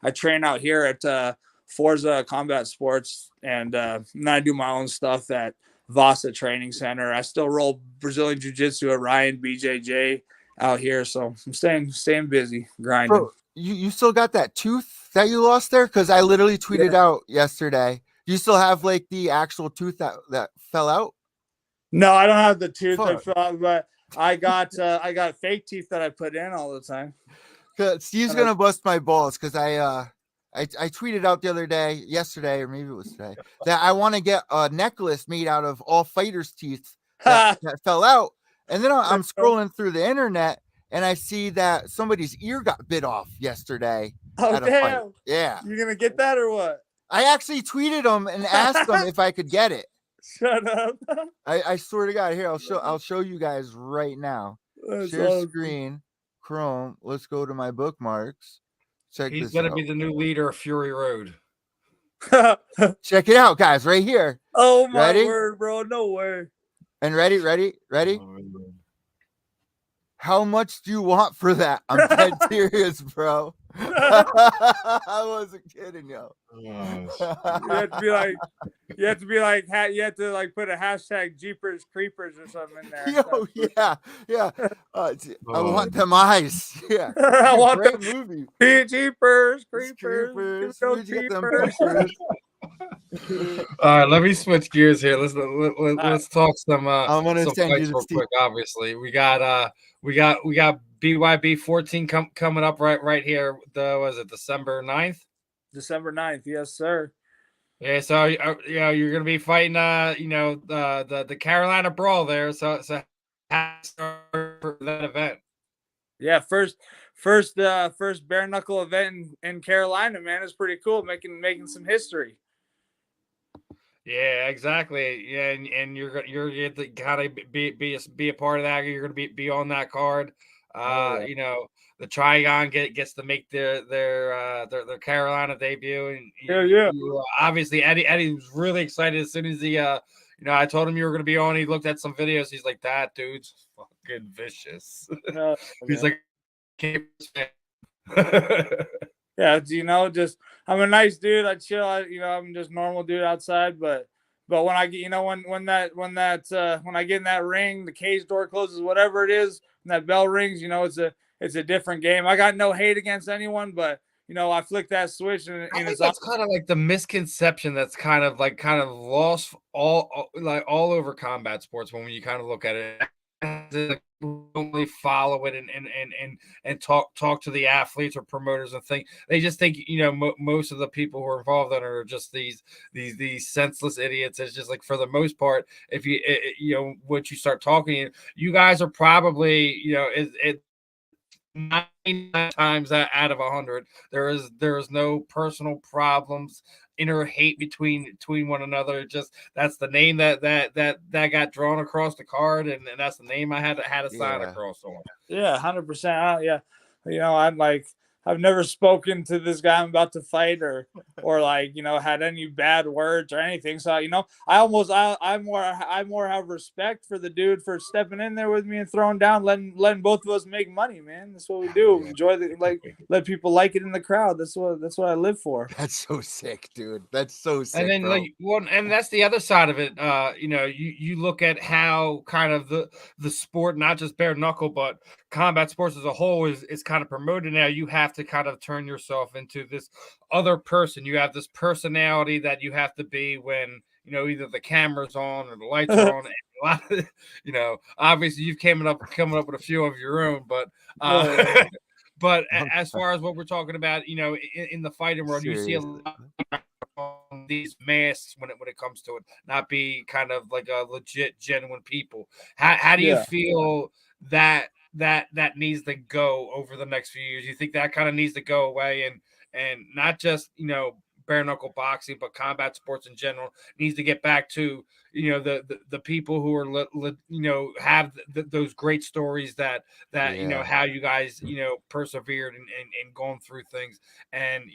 I train out here at Forza Combat Sports, and then I do my own stuff at Vasa Training Center. I still roll Brazilian Jiu-Jitsu at Ryan BJJ out here, so I'm staying busy grinding. Bro, you still got that tooth that you lost there? Because I literally tweeted out yesterday. Do you still have like the actual tooth that fell out? No, I don't have the tooth that fell out, but I got fake teeth that I put in all the time. Steve's gonna bust my balls because I tweeted out the other day, yesterday, or maybe it was today, that I want to get a necklace made out of all fighters' teeth that fell out. And then I'm scrolling through the internet and I see that somebody's ear got bit off yesterday. Oh, at a fight. damn. Yeah. You gonna get that or what? I actually tweeted them and asked them if I could get it. Shut up. I swear to God, here I'll show you guys right now. That's Share awesome. screen, Chrome. Let's go to my bookmarks. Check He's this gonna out. be the new leader of Fury Road. Check it out, guys, right here. Oh my Ready? word, bro. No way. And ready? How much do you want for that? I'm dead serious, bro. I wasn't kidding, yo. You have to be like, you have to like put a hashtag Jeepers Creepers or something in there. Yo, yeah. I want them eyes. Yeah. I want Great them movie. Jeepers Creepers. Creepers. Go Where'd you get them Jeepers. pictures? All right, let me switch gears here. Let's talk some. I'm gonna some send you fights the real quick. Obviously, we got BYB 14 coming up right here. Was it December 9th? December 9th, yes, sir. Yeah, so you're gonna be fighting the Carolina Brawl there. So how to start for that event. Yeah, first bare knuckle event in Carolina, man. It's pretty cool, making some history. Yeah, exactly. Yeah, and you're going to kind of be a part of that. You're going to be on that card. Yeah. The Trigon gets to make their Carolina debut, and obviously Eddie was really excited as soon as he I told him you were going to be on. He looked at some videos. He's like, that dude's fucking vicious. He's like, yeah, just I'm a nice dude. I chill. I'm just normal dude outside, but when I get when I get in that ring, the cage door closes, whatever it is, and that bell rings, it's a different game. I got no hate against anyone, but I flick that switch and I think that's kind of like the misconception that's kind of lost all over combat sports when you kind of look at it. Only follow it and talk to the athletes or promoters and think they just think most of the people who are involved in it are just these senseless idiots. It's just like, for the most part, if once you start talking, you guys are probably it 99 times out of 100 there is no personal problems, inner hate between one another. Just that's the name that got drawn across the card, and that's the name I had to sign across on. Yeah, 100%. Yeah, I've never spoken to this guy I'm about to fight or had any bad words or anything. So I more have respect for the dude for stepping in there with me and throwing down, letting both of us make money, man. That's what we do. Enjoy let people like it in the crowd. That's what I live for. That's so sick, dude. That's so sick. And then and that's the other side of it. You look at how kind of the sport, not just bare knuckle, but combat sports as a whole is kind of promoted now. You have to kind of turn yourself into this other person. You have this personality that you have to be when either the camera's on or the lights are on. A lot of, obviously you've coming up with a few of your own, but but as far as what we're talking about, in the fighting world, you see a lot of these masks when it comes to it, not be kind of like a legit, genuine people. How do you feel that needs to go over the next few years? You think that kind of needs to go away, and not just bare knuckle boxing, but combat sports in general needs to get back to the people who are have those great stories that how you guys persevered and going through things, and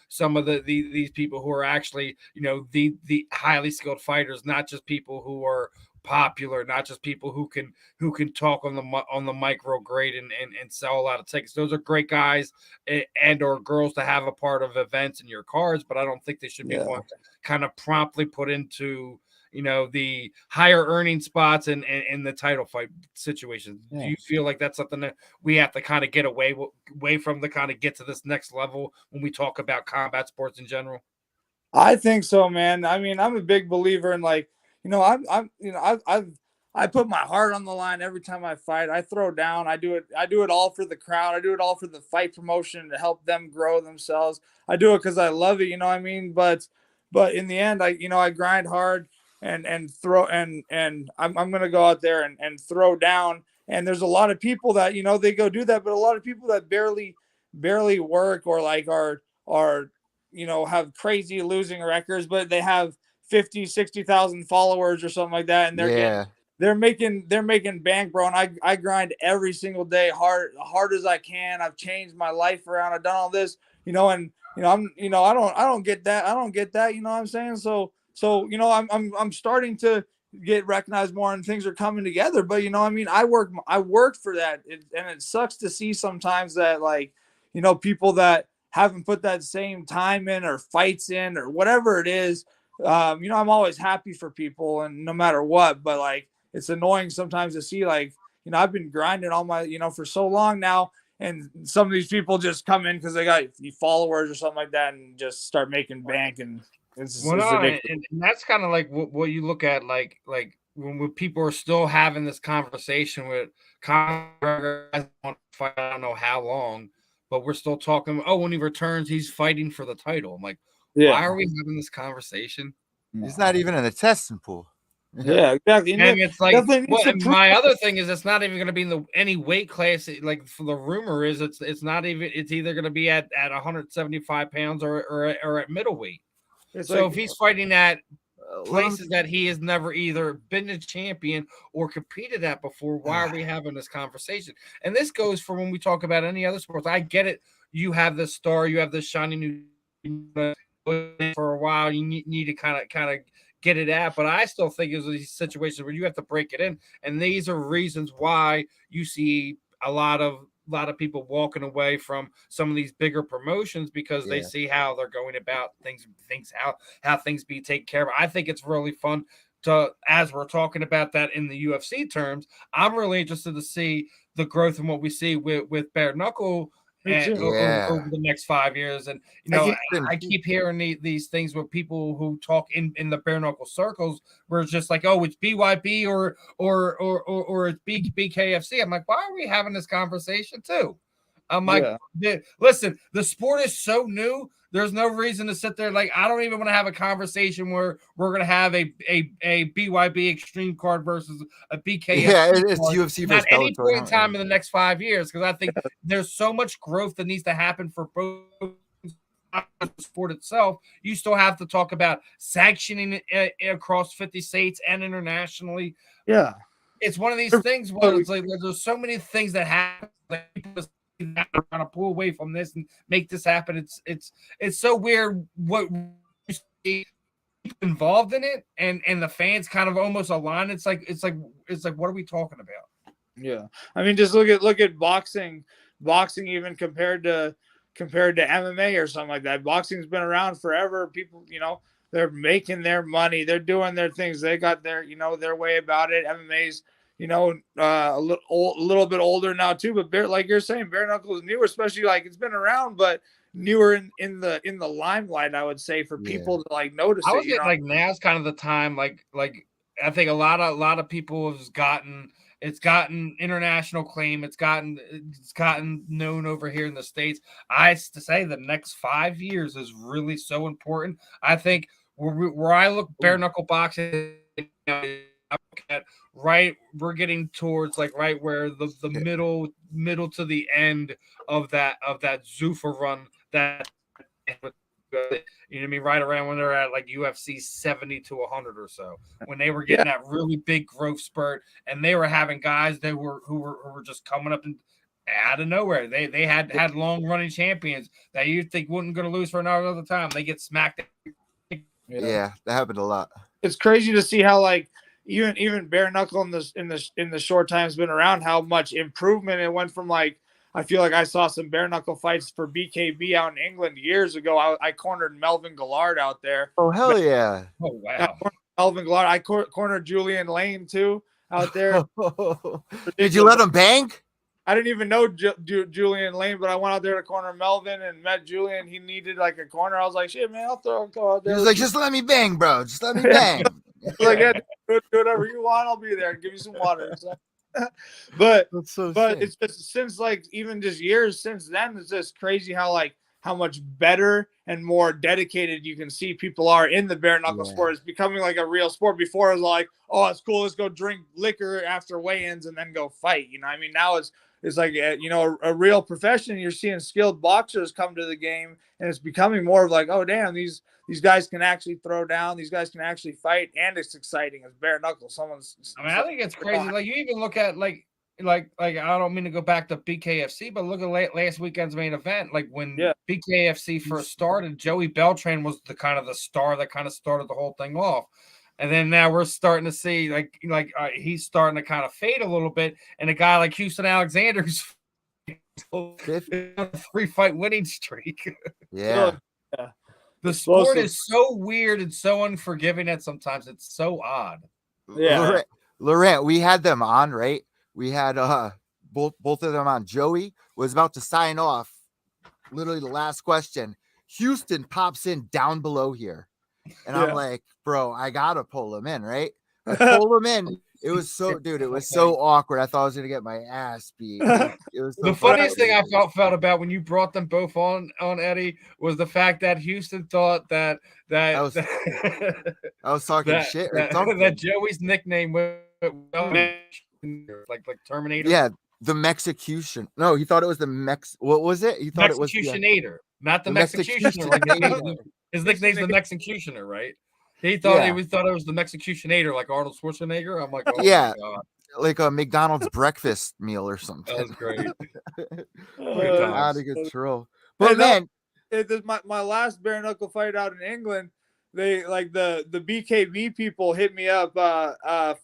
some of these people who are actually the highly skilled fighters, not just people who are popular, not just people who can talk on the mic real great and sell a lot of tickets. Those are great guys and or girls to have a part of events in your cards, but I don't think they should be one kind of promptly put into the higher earning spots and the title fight situations. Do you feel like that's something that we have to kind of get away from to kind of get to this next level when we talk about combat sports in general? I think so, man. I mean, I'm a big believer in I put my heart on the line every time I fight. I throw down. I do it all for the crowd. I do it all for the fight promotion to help them grow themselves. I do it because I love it. You know what I mean? But in the end, I grind hard and throw and I'm gonna go out there and throw down. And there's a lot of people that they go do that, but a lot of people that barely work or are have crazy losing records, but they have 50, 60,000 followers or something like that, and they're making bank, bro. And I grind every single day hard as I can. I've changed my life around. I've done all this, and I don't get that. You know what I'm saying? So I'm starting to get recognized more, and things are coming together. But I worked for that, and it sucks to see sometimes that, like, people that haven't put that same time in or fights in or whatever it is. I'm always happy for people, and no matter what, but like, it's annoying sometimes to see, like, I've been grinding all my, for so long now, and some of these people just come in because they got followers or something like that and just start making bank, and it's ridiculous. And that's kind of like what you look at, like when people are still having this conversation with Conor, I don't know how long, but we're still talking. Oh, when he returns, he's fighting for the title. I'm like, why are we having this conversation? He's not even in the testing pool. Yeah, exactly. And it's like, my other thing is, it's not even going to be in any weight class. Like, for the rumor is, it's not even. It's either going to be at 175 pounds or at middleweight. So if he's fighting at places that he has never either been a champion or competed at before, why are we having this conversation? And this goes for when we talk about any other sports. I get it. You have this star. You have this shiny new for a while. You need to kind of get it at, but I still think it's these situations where you have to break it in, and these are reasons why you see a lot of people walking away from some of these bigger promotions, because they see how they're going about things how things be taken care of. I think it's really fun to, as we're talking about that in the UFC terms, I'm really interested to see the growth in what we see with bare knuckle over the next 5 years. And I keep hearing these things with people who talk in the bare knuckle circles, where it's just like, oh, it's BYB or it's BKFC. I'm like, why are we having this conversation too? I'm like, listen, the sport is so new. There's no reason to sit there. Like, I don't even want to have a conversation where we're going to have a BYB extreme card versus a BKFC. Yeah, it's UFC versus Bellator. At any point in time in the next 5 years, because I think there's so much growth that needs to happen for both the sport itself. You still have to talk about sanctioning across 50 states and internationally. Yeah. It's one of these things where it's like, there's so many things that happen. Like, people trying to pull away from this and make this happen. It's so weird what you see involved in it, and the fans kind of almost align. It's like what are we talking about? Yeah, I mean, just look at boxing even compared to MMA or something like that. Boxing's been around forever. People, they're making their money, they're doing their things, they got their their way about it. MMA's a little bit older now too, but like you're saying, bare knuckle is newer, especially like it's been around, but newer in the limelight, I would say, for people to like notice it. Like, now's kind of the time. Like I think a lot of people have gotten international acclaim. It's gotten known over here in the States. I to say the next 5 years is really so important. I think where I look bare knuckle boxing, we're getting towards like right where the middle to the end of that Zuffa run, that right around when they're at like UFC 70 to 100 or so, when they were getting that really big growth spurt, and they were having guys that who were just coming up and out of nowhere. They had long running champions that you think wouldn't going to lose for another time. They get smacked. Yeah, that happened a lot. It's crazy to see how, like, even bare knuckle in the short time it's been around, how much improvement it went from. Like, I feel like I saw some bare knuckle fights for BKB out in England years ago. I cornered Melvin Gillard out there. Oh, hell yeah! Oh, wow. Melvin Gillard. I cornered Julian Lane too out there. Did you let him bang? I didn't even know Julian Lane, but I went out there to corner Melvin and met Julian. He needed like a corner. I was like, shit, man, I'll throw a call out there. He was like, just let me bang, bro. Just let me bang. Like, yeah, do whatever you want. I'll be there. Give you some water. But it's just since, like, even just years since then, it's just crazy how, like, how much better and more dedicated you can see people are in the bare knuckle sport. It's becoming like a real sport. Before it was like, oh, it's cool, let's go drink liquor after weigh-ins and then go fight. You know, I mean, now it's like a real profession. You're seeing skilled boxers come to the game, and it's becoming more of like, oh damn, these guys can actually throw down, these guys can actually fight, and it's exciting as bare knuckle. I think it's crazy. Like you even look at like I don't mean to go back to BKFC, but look at last weekend's main event. Like when BKFC first started, Joey Beltran was the kind of the star that kind of started the whole thing off. And then now we're starting to see he's starting to kind of fade a little bit. And a guy like Houston Alexander who's on a 3-fight winning streak. Yeah. The sport is so weird and so unforgiving that sometimes it's so odd. Yeah. Lowrant, we had them on, right? We had both of them on. Joey was about to sign off. Literally the last question. Houston pops in down below here. And I'm like, bro, I gotta pull him in, right? I pull him in. It was so, dude, it was so awkward. I thought I was gonna get my ass beat. It was so the funniest thing I felt about when you brought them both on Eddie was the fact that Houston thought that I was talking shit. That Joey's nickname was like Terminator. Yeah, the Mexicution. No, he thought it was the what was it? He thought it was Mexicutioner, not the Mexicutioner. His nickname's the Mexicutioner, right? He thought it was the Mexicutioner, like Arnold Schwarzenegger. I'm like, oh my God. Like a McDonald's breakfast meal or something. That was great. Out of control. But man, my last bare knuckle fight out in England, they like the BKB people hit me up,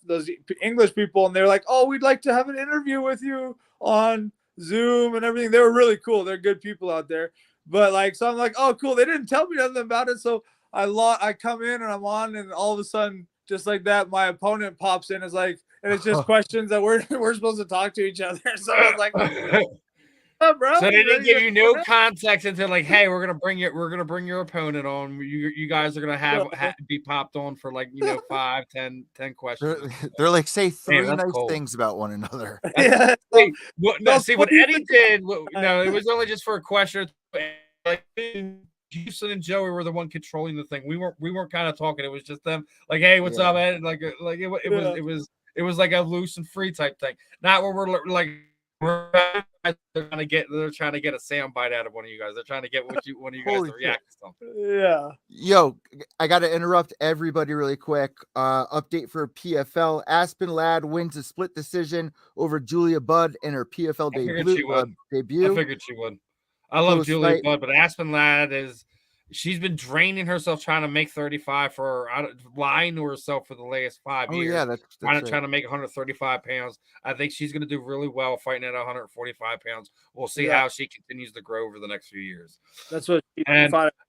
those English people, and they're like, oh, we'd like to have an interview with you on Zoom and everything. They were really cool. They're good people out there. But so I'm like, oh, cool. They didn't tell me nothing about it. So I come in and I'm on, and all of a sudden, just like that, my opponent pops in. And it's just questions that we're supposed to talk to each other. So I was like, oh, bro. So they didn't give you no context until like, hey, we're gonna bring your opponent on. You guys are gonna have be popped on for 5, 10 questions. They're like, say 3 nice things about one another. Wait, what Eddie did? No, it was only just for a question. Like Houston and Joey were the one controlling the thing. We weren't kind of talking. It was just them. Like, hey, what's up, Ed? It was like a loose and free type thing. Not where we're like. They're trying to get a soundbite out of one of you guys. They're trying to get one of you guys to react to something. Yeah. Yo, I got to interrupt everybody really quick. Update for PFL. Aspen Ladd wins a split decision over Julia Budd in her PFL debut. I figured she would. I love Julia Budd, but Aspen Ladd she's been draining herself trying to make 35 lying to herself for the last 5 years. Yeah, that's trying to make 135 pounds. I think she's going to do really well fighting at 145 pounds. We'll see how she continues to grow over the next few years. That's what.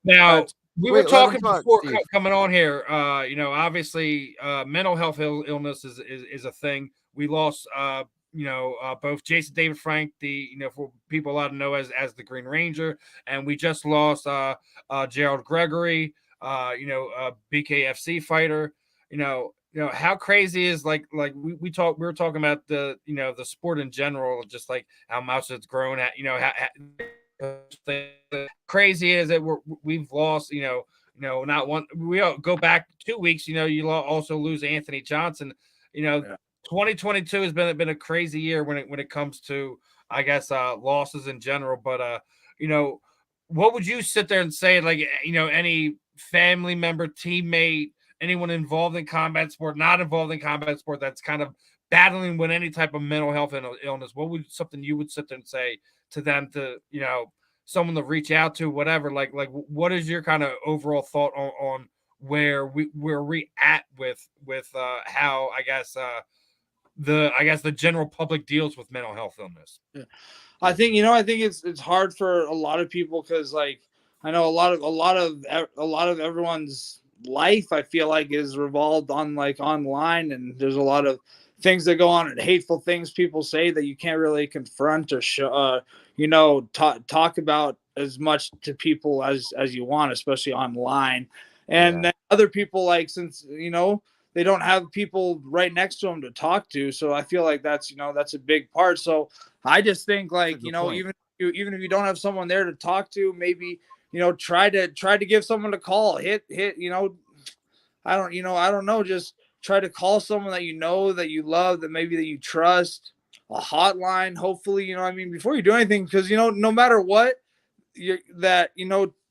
Now we were talking before coming on here. Obviously, mental health illness is a thing. We lost. Both Jason David Frank, for people allowed to know as the Green Ranger, and we just lost Gerald Gregory, a BKFC fighter. How crazy is we were talking about the the sport in general, just like how much it's grown at, crazy is that we've lost, not one. We go back 2 weeks, you also lose Anthony Johnson, 2022 has been a crazy year when it comes to, I guess, losses in general. But what would you sit there and say, like, any family member, teammate, anyone involved in combat sport, not involved in combat sport, that's kind of battling with any type of mental health illness? What would something you would sit there and say to them, to someone to reach out to, whatever? Like what is your kind of overall thought on where we at with how the general public deals with mental health illness? Yeah. I think it's hard for a lot of people, because I know a lot of everyone's life, I feel like, is revolved on online, and there's a lot of things that go on and hateful things people say that you can't really confront or show, talk about as much to people as you want, especially online. And then other people, since they don't have people right next to them to talk to. So I feel like that's a big part. So I just think even even if you don't have someone there to talk to, maybe, you know, try to give someone a call, hit, you know, I don't know, just try to call someone that you know, that you love, that maybe that you trust, a hotline, hopefully, you know what I mean, before you do anything, because, you know, no matter what,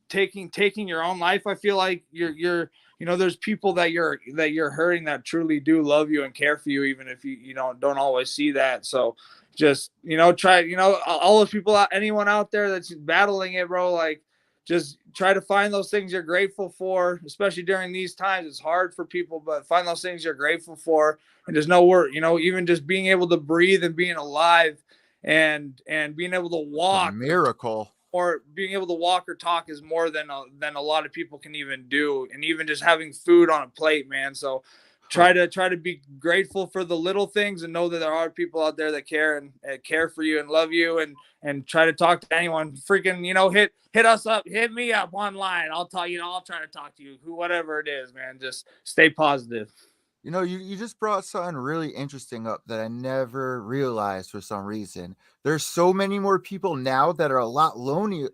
taking your own life, I feel like you're you know, there's people that you're hurting that truly do love you and care for you, even if you don't always see that. So just, you know, try, you know, all those people out, anyone out there that's battling it, bro, like, just try to find those things you're grateful for, especially during these times. It's hard for people, but find those things you're grateful for. And there's no word, you know, even just being able to breathe and being alive and being able to walk, a miracle. or being able to walk or talk is more than a lot of people can even do. And even just having food on a plate, man. So try to be grateful for the little things, and know that there are people out there that care and care for you and love you, and try to talk to anyone. Freaking, you know, hit us up, hit me up online. I'll tell you, I'll try to talk to you, whatever it is, man. Just stay positive. You know, you just brought something really interesting up that I never realized for some reason. There's so many more people now that are a lot lonelier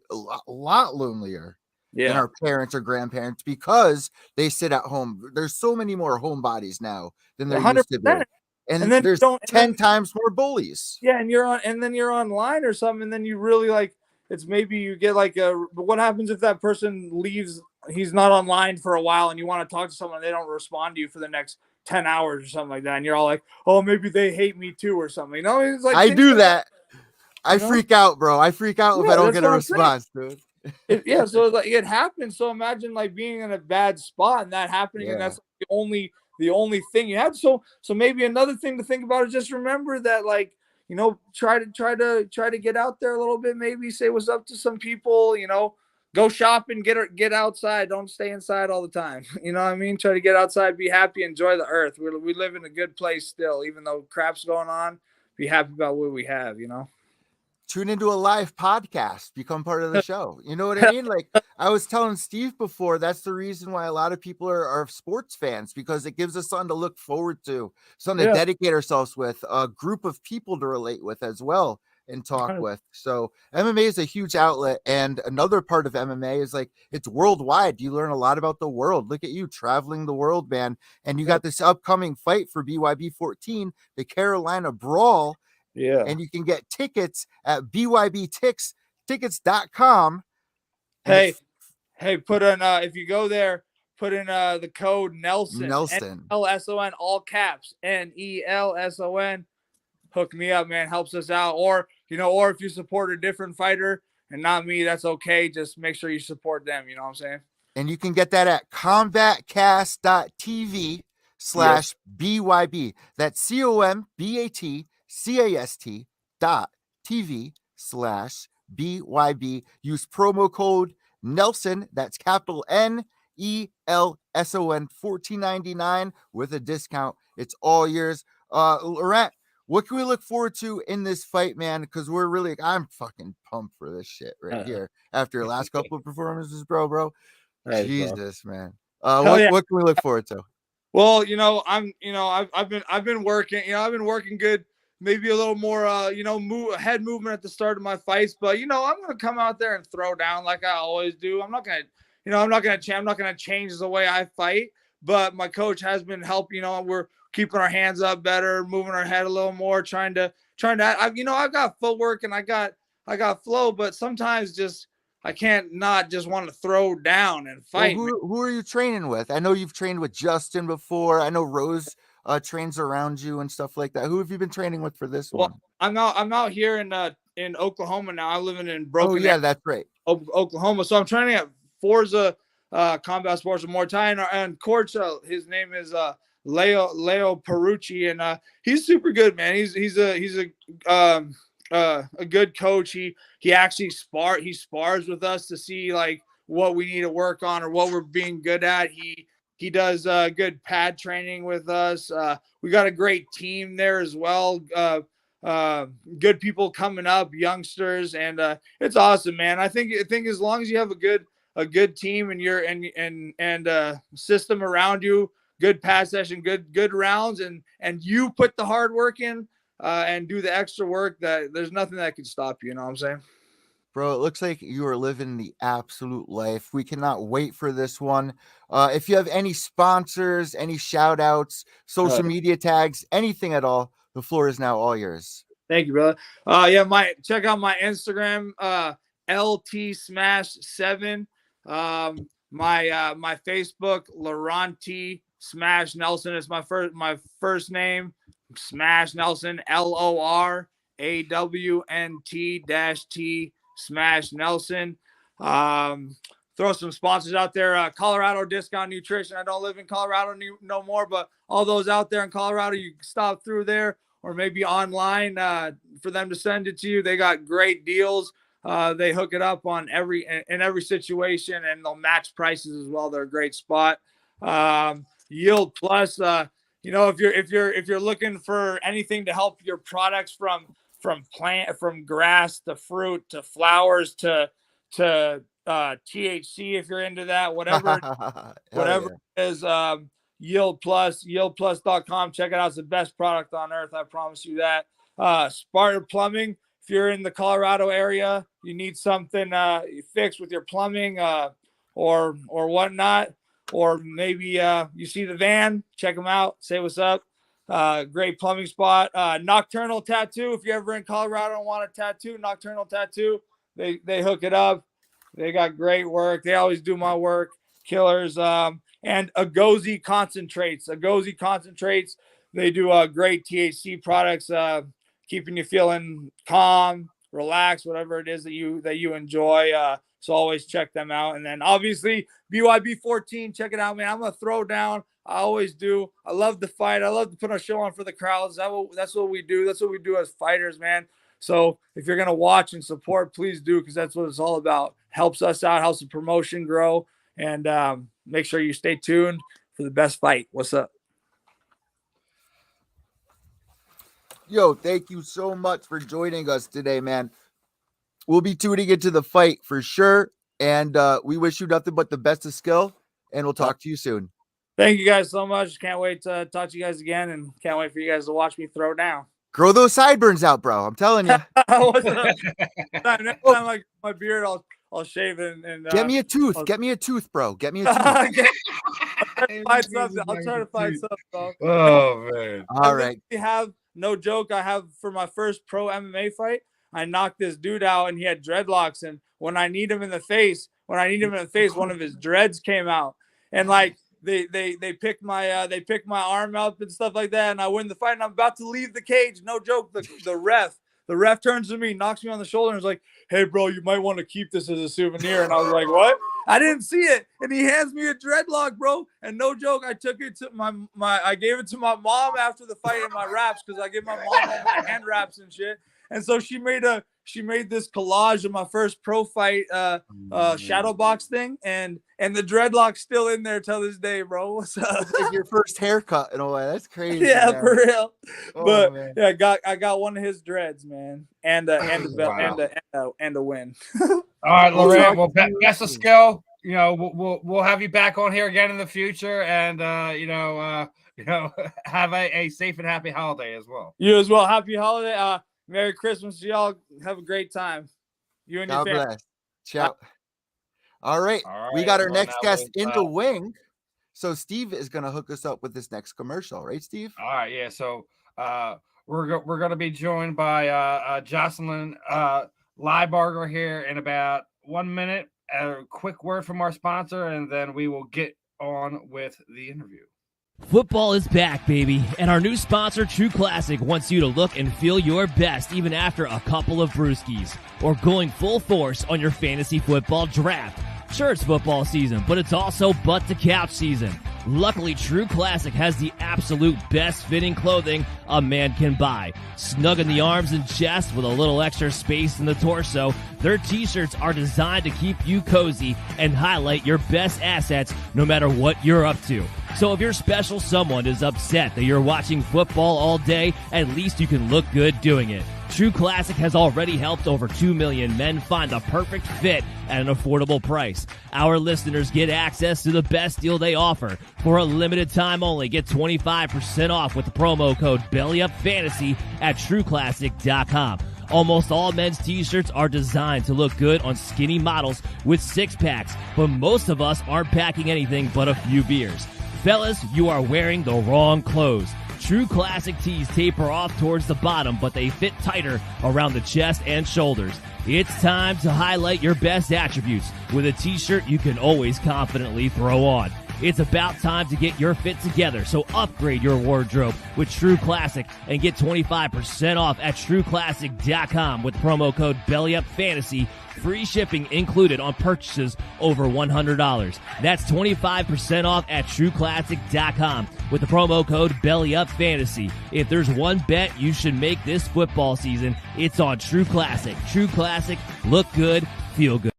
than our parents or grandparents, because they sit at home. There's so many more homebodies now than there used to be. And then there's 10 times more bullies. Yeah, and then you're online or something, and then you really, like, it's maybe you get like but what happens if that person leaves, he's not online for a while, and you want to talk to someone and they don't respond to you for the next 10 hours or something like that, and you're all like, oh, maybe they hate me too or something. You know, it's like, I do like that. I freak out, bro. I freak out if I don't get a response, dude. So like, it happens. So imagine like being in a bad spot and that happening, and that's the only thing you have. So maybe another thing to think about is just remember that, like, you know, try to get out there a little bit, maybe say what's up to some people, you know, go shopping, get outside, don't stay inside all the time. You know what I mean? Try to get outside, be happy, enjoy the earth. We live in a good place still, even though crap's going on. Be happy about what we have, you know. Tune into a live podcast, become part of the show. You know what I mean? Like I was telling Steve before, that's the reason why a lot of people are sports fans, because it gives us something to look forward to, something to dedicate ourselves with, a group of people to relate with as well and talk with. So MMA is a huge outlet. And another part of MMA is, like, it's worldwide. You learn a lot about the world. Look at you traveling the world, man. And you got this upcoming fight for BYB 14, the Carolina Brawl. Yeah. And you can get tickets at bybtickets.com. Hey, put in if you go there, put in the code Nelson. NELSON, all caps, NELSON. Hook me up, man. Helps us out. Or, you know, or if you support a different fighter and not me, that's okay. Just make sure you support them. You know what I'm saying? And you can get that at combatcast.tv/BYB. That's combatcast.tv/BYB. Use promo code Nelson, that's capital NELSON, $14.99 with a discount. It's all yours. Lowrant, what can we look forward to in this fight, man? Because I'm fucking pumped for this shit right here after your last couple of performances, bro. Hey, Jesus, man. What can we look forward to? Well, you know, I've been working. You know, I've been working good. Maybe a little more, head movement at the start of my fights. But, you know, I'm gonna come out there and throw down like I always do. I'm not gonna change the way I fight. But my coach has been helping. You know, we're keeping our hands up better, moving our head a little more, trying to. I've got footwork and I got flow, but sometimes just. I can't not just want to throw down and fight. Well, who are you training with? I know you've trained with Justin before. I know Rose trains around you and stuff like that. Who have you been training with for this one? I'm out here in Oklahoma now. I'm living in Broken. Oh yeah, that's right. Oklahoma. So I'm training at Forza Combat Sports with Muay Thai, and coach, his name is Leo Perucci, and he's super good, man. He's a good coach. He actually spars with us to see like what we need to work on or what we're being good at. He does good pad training with us. We got a great team there as well. Good people coming up, youngsters, and it's awesome, man. I think as long as you have a good team and you're and system around you, good pad session, good rounds, and you put the hard work in. And do the extra work, that there's nothing that can stop you. You know what I'm saying? Bro, it looks like you are living the absolute life. We cannot wait for this one. If you have any sponsors, any shout outs, social media tags, anything at all, the floor is now all yours. Thank you, brother. Check out my Instagram, LT Smash 7. My Facebook, Lowrant Smash Nelson is my first name. Smash Nelson, LORAWNT-T Smash Nelson. Throw some sponsors out there. Colorado Discount Nutrition. I don't live in Colorado no more, but all those out there in Colorado, you can stop through there or maybe online for them to send it to you. They got great deals. They hook it up on in every situation, and they'll match prices as well. They're a great spot. Yield Plus. If you're looking for anything to help your products from grass to fruit to flowers to THC, if you're into that, whatever it is, Yield Plus, yieldplus.com. Check it out. It's the best product on earth. I promise you that. Sparta Plumbing. If you're in the Colorado area, you need something fixed with your plumbing or whatnot, or maybe you see the van, check them out. Say what's up. Great plumbing spot. Nocturnal Tattoo. If you're ever in Colorado and want a tattoo, Nocturnal Tattoo, they hook it up. They got great work. They always do my work. Killers. And Agozi Concentrates. Agozi Concentrates. They do great THC products, keeping you feeling calm, relaxed, whatever it is that you enjoy. So always check them out. And then obviously BYB14, check it out, man. I'm gonna throw down. I always do. I love to fight. I love to put a show on for the crowds. That's what we do. That's what we do as fighters, man. So if you're gonna watch and support, please do, because that's what it's all about. Helps us out, helps the promotion grow, and make sure you stay tuned for the best fight. What's up? Yo, thank you so much for joining us today, man. We'll be tuning into the fight for sure. And we wish you nothing but the best of skill. And we'll talk to you soon. Thank you guys so much. Can't wait to talk to you guys again. And can't wait for you guys to watch me throw down. Grow those sideburns out, bro. I'm telling you. Next time I get my beard, I'll shave it. And get me a tooth. Get me a tooth, bro. Get me a tooth. I'll try to find something, bro. Oh, man. All right. No joke, I have for my first pro MMA fight, I knocked this dude out and he had dreadlocks. And when I need him in the face, one of his dreads came out. And like they picked my arm up and stuff like that. And I win the fight and I'm about to leave the cage. No joke. The ref turns to me, knocks me on the shoulder and is like, "Hey bro, you might want to keep this as a souvenir." And I was like, "What?" I didn't see it. And he hands me a dreadlock, bro. And no joke, I took it to I gave it to my mom after the fight in my wraps, because I give my mom all my hand wraps and shit. And so she made this collage of my first pro fight shadow box thing, and the dreadlock's still in there till this day, bro. What's up? Like your first haircut in a way. That's crazy. Yeah, man. for real. Oh, man. Yeah, I got one of his dreads, man, and a win. All right, Lowrant. Well, best of skill. We'll have you back on here again in the future, and have a safe and happy holiday as well. You as well. Happy holiday. Merry Christmas to y'all. Have a great time. You and your family. Bless. Ciao. All right. We got our next guest in the wing. So Steve is going to hook us up with this next commercial, right, Steve? All right. Yeah. So we're going to be joined by Jocelyn Lybarger here in about 1 minute. A quick word from our sponsor, and then we will get on with the interview. Football is back, baby, and our new sponsor, True Classic, wants you to look and feel your best even after a couple of brewskis, or going full force on your fantasy football draft. Sure, it's football season, but it's also butt-to-couch season. Luckily, True Classic has the absolute best fitting clothing a man can buy. Snug in the arms and chest with a little extra space in the torso, their t-shirts are designed to keep you cozy and highlight your best assets no matter what you're up to. So if your special someone is upset that you're watching football all day, at least you can look good doing it. True Classic has already helped over 2 million men find the perfect fit at an affordable price. Our listeners get access to the best deal they offer. For a limited time only, get 25% off with the promo code BELLYUPFANTASY at TrueClassic.com. Almost all men's t-shirts are designed to look good on skinny models with six-packs, but most of us aren't packing anything but a few beers. Fellas, you are wearing the wrong clothes. True Classic tees taper off towards the bottom, but they fit tighter around the chest and shoulders. It's time to highlight your best attributes with a t-shirt you can always confidently throw on. It's about time to get your fit together, so upgrade your wardrobe with True Classic and get 25% off at TrueClassic.com with promo code BellyUpFantasy. Free shipping included on purchases over $100. That's 25% off at TrueClassic.com with the promo code BellyUpFantasy. If there's one bet you should make this football season, it's on True Classic. True Classic, look good, feel good.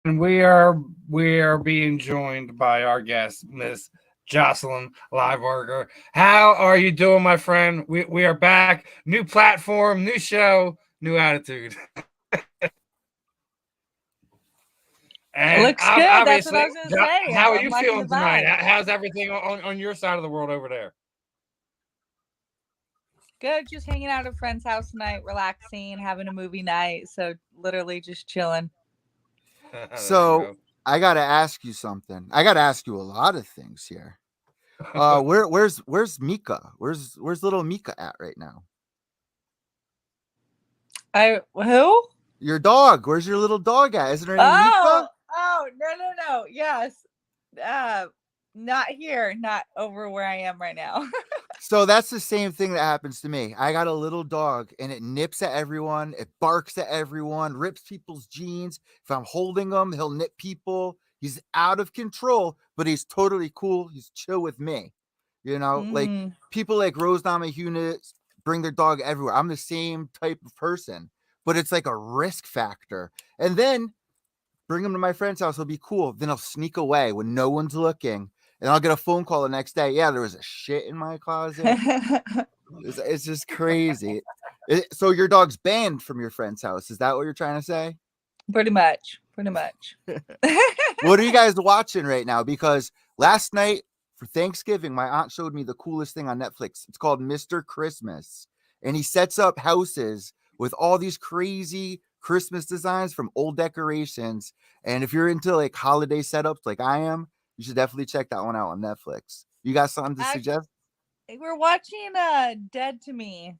And we are being joined by our guest, Miss Jocelyn Lybarger. How are you doing, my friend? We are back. New platform, new show, new attitude. And looks good. That's what I was going to say. How are you feeling tonight? How's everything on your side of the world over there? Good. Just hanging out at a friend's house tonight, relaxing, having a movie night. So literally just chilling. So I got to ask you something. I got to ask you a lot of things here. Where's Mika? Where's little Mika at right now? Who? Your dog. Where's your little dog at? Isn't her name Mika? Oh, no. Yes. Not here. Not over where I am right now. So that's the same thing that happens to me. I got a little dog and it nips at everyone. It barks at everyone, rips people's jeans. If I'm holding him, he'll nip people. He's out of control, but he's totally cool. He's chill with me. You know, like people like Rose Namajunas bring their dog everywhere. I'm the same type of person, but it's like a risk factor. And then bring him to my friend's house. He'll be cool. Then I'll sneak away when no one's looking. And I'll get a phone call the next day. Yeah, there was a shit in my closet. It's just crazy. So your dog's banned from your friend's house. Is that what you're trying to say? Pretty much. What are you guys watching right now? Because last night for Thanksgiving, my aunt showed me the coolest thing on Netflix. It's called Mr. Christmas. And he sets up houses with all these crazy Christmas designs from old decorations. And if you're into like holiday setups like I am, you should definitely check that one out on Netflix. You got something to suggest? We're watching Dead to Me.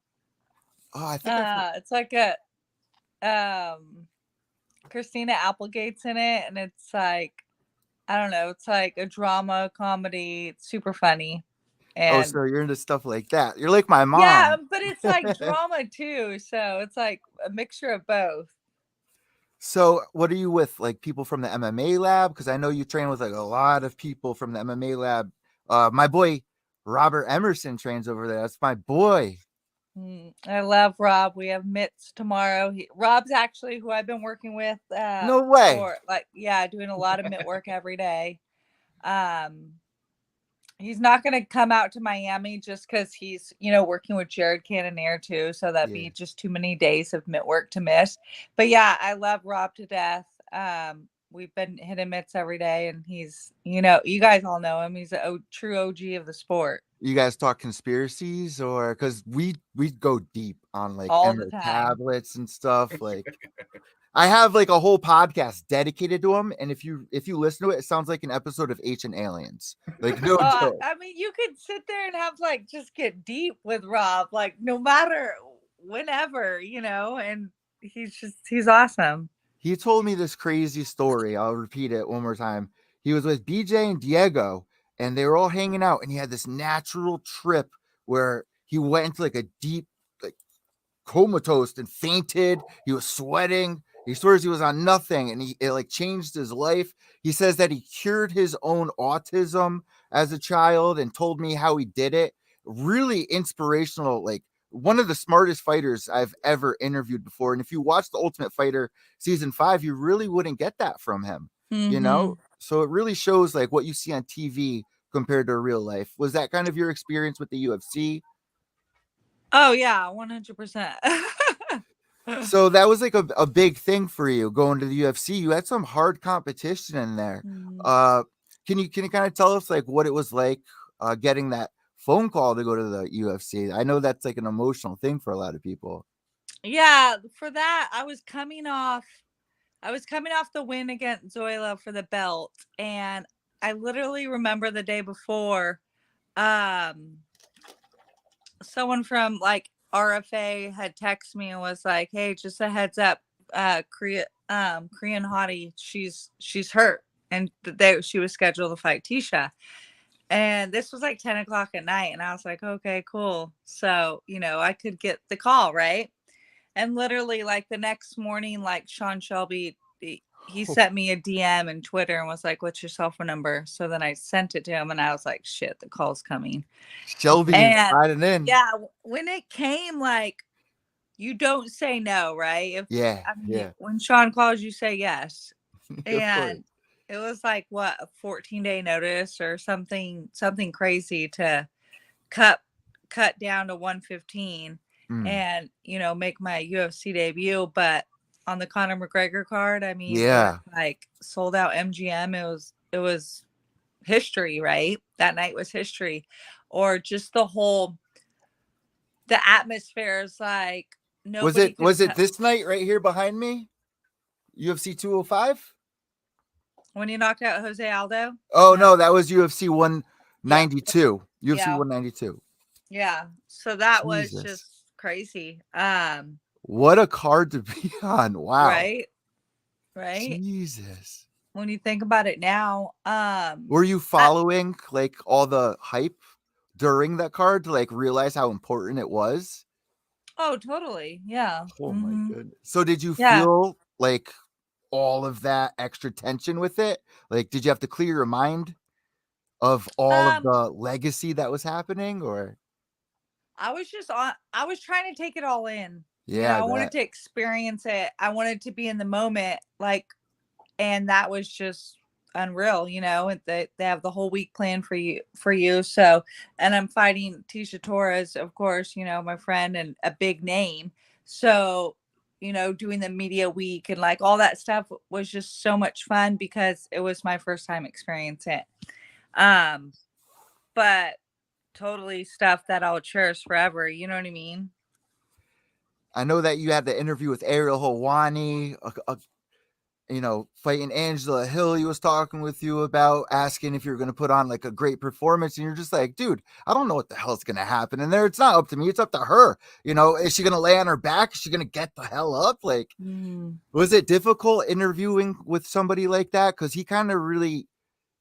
Oh, I think it's like a Christina Applegate's in it, and it's like, I don't know, it's like a drama comedy. It's super funny. And so you're into stuff like that. You're like my mom. Yeah, but it's like drama too. So it's like a mixture of both. So what are you with? Like people from the MMA lab? Because I know you train with like a lot of people from the MMA lab. My boy Robert Emerson trains over there. That's my boy. I love Rob. We have mitts tomorrow. Rob's actually who I've been working with. No way. Doing a lot of mitt work every day. He's not going to come out to Miami just because he's, working with Jared Cannonier too. So that'd be just too many days of mitt work to miss. But yeah, I love Rob to death. We've been hitting mitts every day, and he's, you guys all know him. He's a true OG of the sport. You guys talk conspiracies, or because we go deep on like tablets and stuff. Like I have like a whole podcast dedicated to him, and if you listen to it, it sounds like an episode of Ancient Aliens. Like no joke. I mean, you could sit there and have like just get deep with Rob, like no matter whenever, and he's awesome. He told me this crazy story. I'll repeat it one more time. He was with BJ and Diego, and they were all hanging out, and he had this natural trip where he went into like a deep, like comatose and fainted. He was sweating. He swears he was on nothing, and it like changed his life. He says that he cured his own autism as a child and told me how he did it. Really inspirational, like one of the smartest fighters I've ever interviewed before. And if you watch The Ultimate Fighter season 5, you really wouldn't get that from him, So it really shows like what you see on TV compared to real life. Was that kind of your experience with the UFC? Oh yeah, 100%. So that was like a big thing for you going to the UFC. You had some hard competition in there. Can you kind of tell us like what it was like getting that phone call to go to the UFC. I know that's like an emotional thing for a lot of people. Yeah, for that, I was coming off the win against Zoila for the belt, and I literally remember the day before, someone from like RFA had texted me and was like, "Hey, just a heads up, Korean hottie, she's hurt, and she was scheduled to fight Tisha." And this was like 10 o'clock at night, and I was like, "Okay, cool." So I could get the call, right? And literally, like the next morning, like Sean Shelby, he sent me a DM in Twitter and was like, "What's your cell phone number?" So then I sent it to him, and I was like, "Shit, the call's coming." Shelby sliding in. Yeah, when it came, like, you don't say no, right? When Sean calls, you say yes. And it was like what, a 14-day notice or something crazy to cut down to 115 and make my UFC debut. But on the Conor McGregor card, I mean, it was like sold out MGM. It was history, right? That night was history. Or just the atmosphere is like nobody. Was it this night right here behind me? UFC 205? When you knocked out Jose Aldo? Oh no, that was UFC 192. Yeah. UFC 192. Yeah. So that was just crazy. What a card to be on. Wow. Right. Jesus. When you think about it now, were you following like all the hype during that card to like realize how important it was? Oh, totally. Yeah. Oh my goodness. So did you feel like all of that extra tension with it? Like, did you have to clear your mind of all of the legacy that was happening, or? I was trying to take it all in. Yeah. I wanted to experience it. I wanted to be in the moment, and that was just unreal. They have the whole week planned for you. So, and I'm fighting Tisha Torres, of course, my friend and a big name. So, doing the media week and like all that stuff was just so much fun because it was my first time experiencing it. But totally stuff that I'll cherish forever. You know what I mean? I know that you had the interview with Ariel Helwani, fighting Angela Hill. He was talking with you about asking if you're going to put on like a great performance. And you're just like, dude, I don't know what the hell's going to happen. And it's not up to me. It's up to her. Is she going to lay on her back? Is she going to get the hell up? Like, was it difficult interviewing with somebody like that? Cause he kind of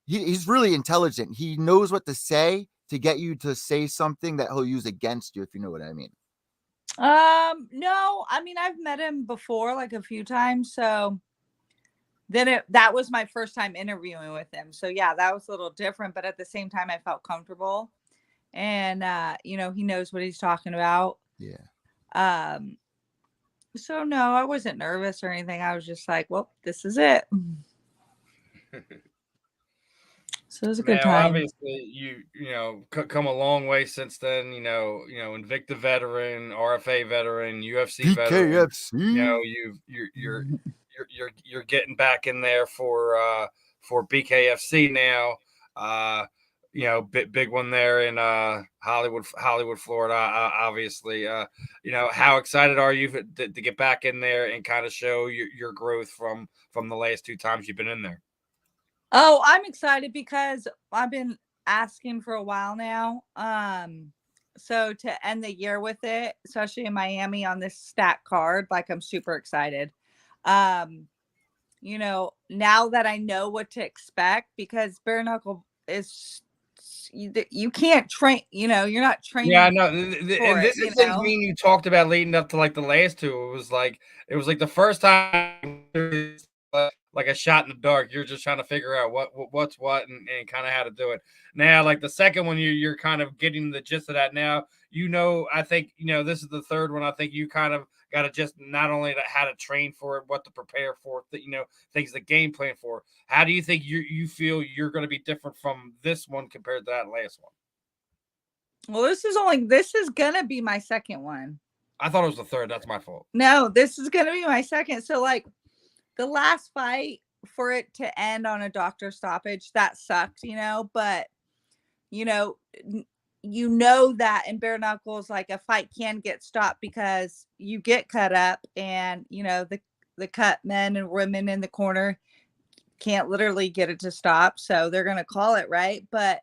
he's really intelligent. He knows what to say to get you to say something that he'll use against you, if you know what I mean. No, I mean, I've met him before, like a few times. So then that was my first time interviewing with him. So yeah, that was a little different, but at the same time I felt comfortable and, he knows what he's talking about. Yeah. So no, I wasn't nervous or anything. I was just like, well, this is it. So it was a good time. Obviously, you come a long way since then. Invicta veteran, RFA veteran, UFC BKFC. veteran. You're getting back in there for BKFC now. Big one there in Hollywood, Florida. Obviously, how excited are you to get back in there and kind of show your growth from the last two times you've been in there? Oh, I'm excited because I've been asking for a while now. So to end the year with it, especially in Miami on this stack card, like I'm super excited. Now that I know what to expect, because bare knuckle is you can't train, you're not training. Yeah, no, and this is the thing you talked about leading up to like the last two. It was like the first time like a shot in the dark. You're just trying to figure out what's what and kind of how to do it. Now, like the second one, you're kind of getting the gist of that now. I think, this is the third one. I think you kind of got to just not only how to train for it, what to prepare for, things the game plan for. How do you think you feel you're going to be different from this one compared to that last one? Well, this is going to be my second one. I thought it was the third. That's my fault. No, this is going to be my second. So like the last fight, for it to end on a doctor stoppage, that sucked, but you know that in bare knuckles, like a fight can get stopped because you get cut up, and you know the cut men and women in the corner can't literally get it to stop, so they're gonna call it, right? But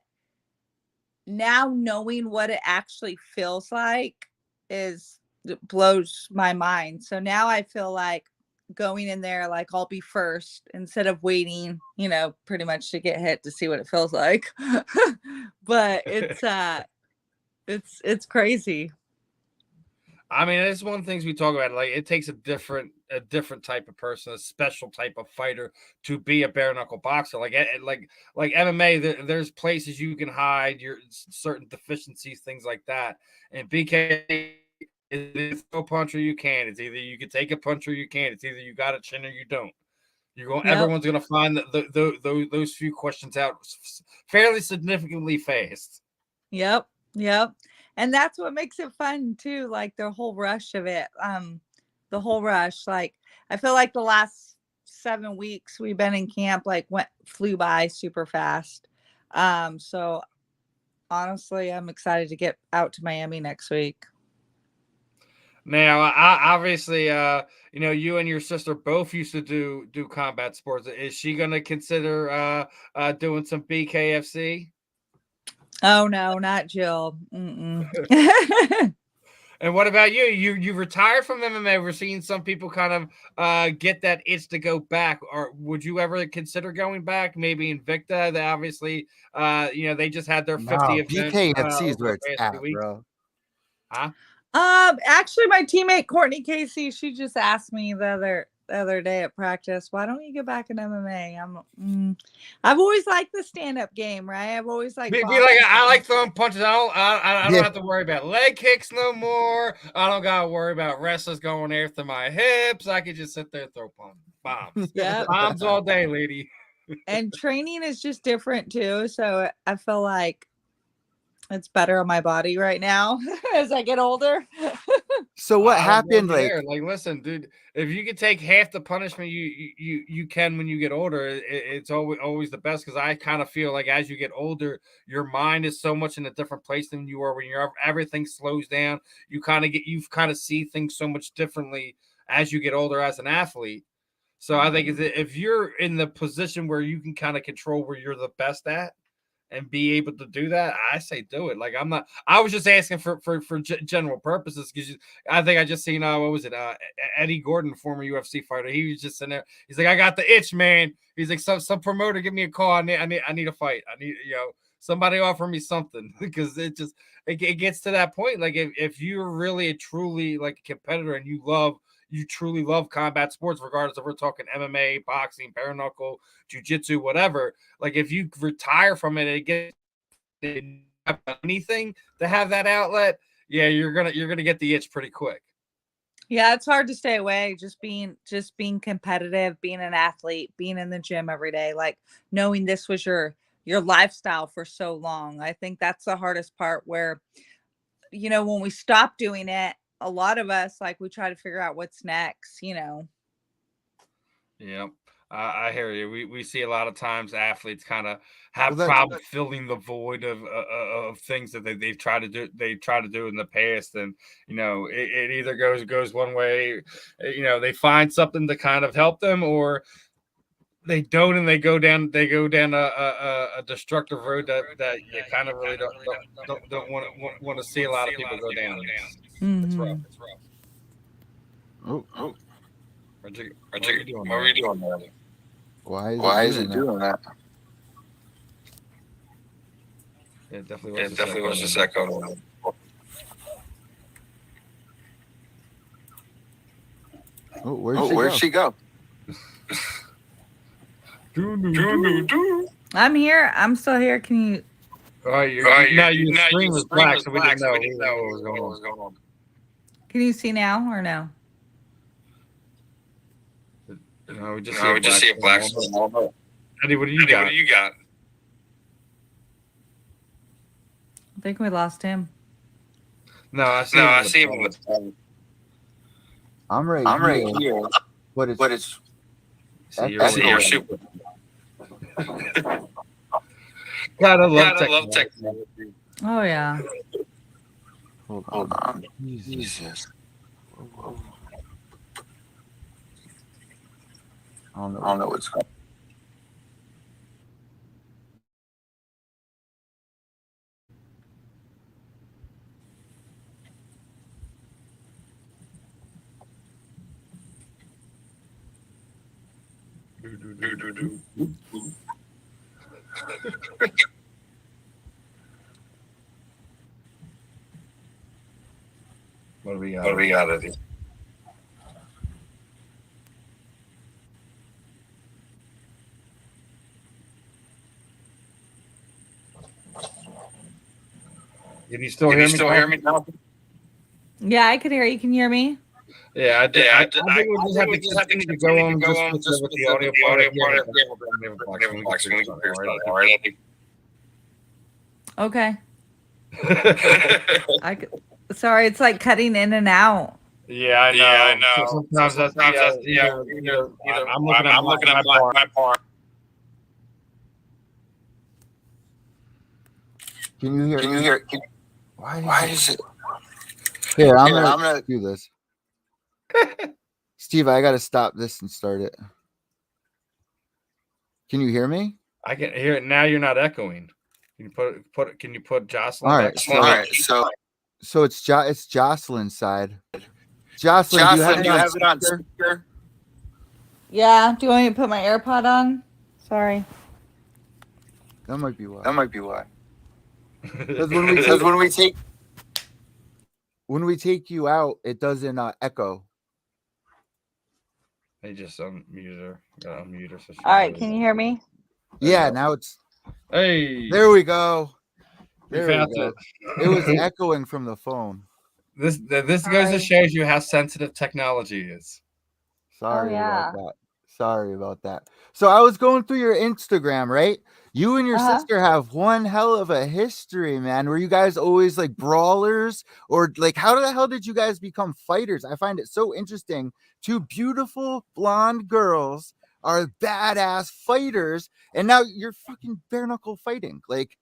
now knowing what it actually feels like it blows my mind. So now I feel like going in there, like I'll be first instead of waiting, you know, pretty much to get hit to see what it feels like. But it's crazy. I mean, it's one of the things we talk about. Like, it takes a different type of person, a special type of fighter to be a bare knuckle boxer. Like MMA, there's places you can hide your certain deficiencies, things like that. And BK is throw punch or you can. It's either you can take a punch or you can. It's either you got a chin or you don't. Everyone's gonna find those few questions out fairly significantly fast. Yep. And that's what makes it fun too, like the whole rush of it. The whole rush. Like I feel like the last 7 weeks we've been in camp flew by super fast. So honestly, I'm excited to get out to Miami next week. Now, obviously, you know, you and your sister both used to do combat sports. Is she gonna consider doing some BKFC? Oh no, not Jill. And what about you? You retired from MMA. We're seeing some people kind of get that itch to go back. Or would you ever consider going back? Maybe Invicta. They obviously, you know, they just had their 50th. BKFC is where it's at, bro. Huh? Actually, my teammate Courtney Casey, she just asked me the other day at practice, why don't you get back in MMA? I've always liked the stand-up game, right? I've always liked. I like throwing punches. I don't have to worry about leg kicks no more. I don't gotta worry about wrestlers going after my hips. I can just sit there and throw bombs. Yeah, bombs all day, lady. And training is just different too. So I feel like it's better on my body right now as I get older. So what happened? Like, listen, dude, if you could take half the punishment you can when you get older, it's always the best. Because I kind of feel like as you get older, your mind is so much in a different place than you are when everything slows down. You kind of see things so much differently as you get older as an athlete. So I think if you're in the position where you can kind of control where you're the best at, and be able to do that, I say do it. Like I was just asking for general purposes because I think I just seen what was it? Eddie Gordon, former UFC fighter. He was just in there. He's like, I got the itch, man. He's like, some promoter, give me a call. I need a fight. I need somebody offer me something because it gets to that point. Like if you're really a truly like a competitor and you truly love combat sports, regardless if we're talking MMA, boxing, bare knuckle, jiu-jitsu, whatever. Like if you retire from it, it gets anything to have that outlet. Yeah, you're gonna get the itch pretty quick. Yeah, it's hard to stay away. Just being competitive, being an athlete, being in the gym every day, like knowing this was your lifestyle for so long. I think that's the hardest part where, you know, when we stop doing it, a lot of us, like, we try to figure out what's next, you know? Yeah, I hear you. We see a lot of times athletes kind of have problems filling the void of things that they've tried to do. They try to do in the past, and you know, it either goes one way. You know, they find something to kind of help them, or they don't, and they go down a destructive road that you kind of really don't want to see a lot of people go down. It's rough. Oh. What are you doing, man? Why is it doing that? It definitely was just echo. Oh, where'd she go? I'm here. I'm still here. Can you? Your screen was black, so we didn't know what was going on. Can you see now or no? No, we just see a black screen. Eddie, what do you got? I think we lost him. No, I see him with. I'm right here. But it's. You're super. Gotta love technology. Oh yeah. Hold Hold on. Jesus. Whoa. I don't know. I don't know what's going on. What do we got? What do we got of these? Can you still Can hear you me? still hear me now? Yeah, I can hear you. Can you hear me? Yeah, I did. Yeah, I think we'll just have to continue to go on just with the audio part. All right, I think. Okay. I could, sorry, it's like cutting in and out. Yeah, I know. Yeah, I know. Sometimes that's either I'm looking at my part. Can you hear? Can you hear? Why is it? Here, I'm Here, gonna do this. Steve, I gotta stop this and start it. Can you hear me? I can hear it now. You're not echoing. Can you put Jocelyn? All right, back? So it's Jocelyn's side. Jocelyn, do you have it on speaker? Yeah. Do you want me to put my AirPod on? Sorry. That might be why. Because when we take you out, it doesn't echo. They just unmute her. Got unmute her. So All right. Can you hear me? Yeah, now it's. Hey, There we go. we There we found go. it. It was echoing from the phone. This goes Sorry. to shows you how sensitive technology is. Sorry yeah. about that. Sorry about that. So I was going through your Instagram, right? You and your sister have one hell of a history, man. Were you guys always like brawlers, or like how the hell did you guys become fighters? I find it so interesting. Two beautiful blonde girls are badass fighters, and now you're fucking bare knuckle fighting. Like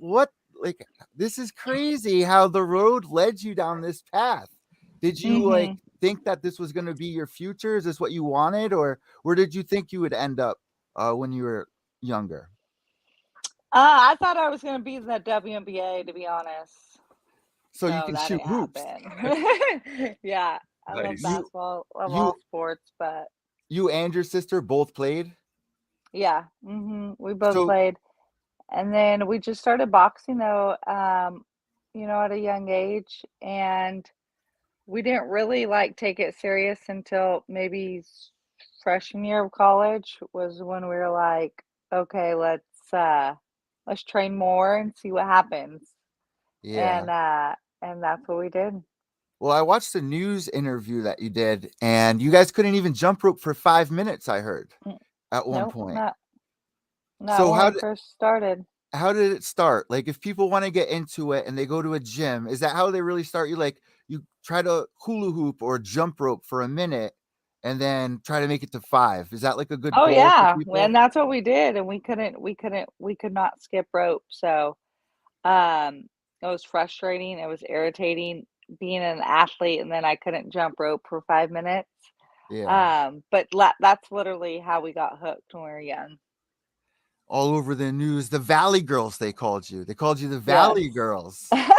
what? Like this is crazy how the road led you down this path. Did you like think that this was going to be your future? Is this what you wanted, or where did you think you would end up when you were younger? I thought I was going to be in the WNBA, to be honest. So you can that shoot didn't hoops. happen. Yeah, I love Nice. basketball. I love all sports, but You and your sister both played? yeah, we both played. And then we just started boxing though, at a young age, and we didn't really like take it serious until maybe freshman year of college was when we were like, okay, let's train more and see what happens. Yeah. And that's what we did. Well, I watched the news interview that you did, and you guys couldn't even jump rope for 5 minutes, I heard, at one point. Not So when we first started. How did it start? Like, if people want to get into it and they go to a gym, is that how they really start? You try to hula hoop or jump rope for a minute and then try to make it to 5. Is that like a good goal? Yeah, and that's what we did, and we could not skip rope. So it was frustrating, it was irritating being an athlete, and then I couldn't jump rope for 5 minutes. Yeah. But that's literally how we got hooked when we were young. All over the news, the Valley Girls, they called you the Valley Girls. Yes.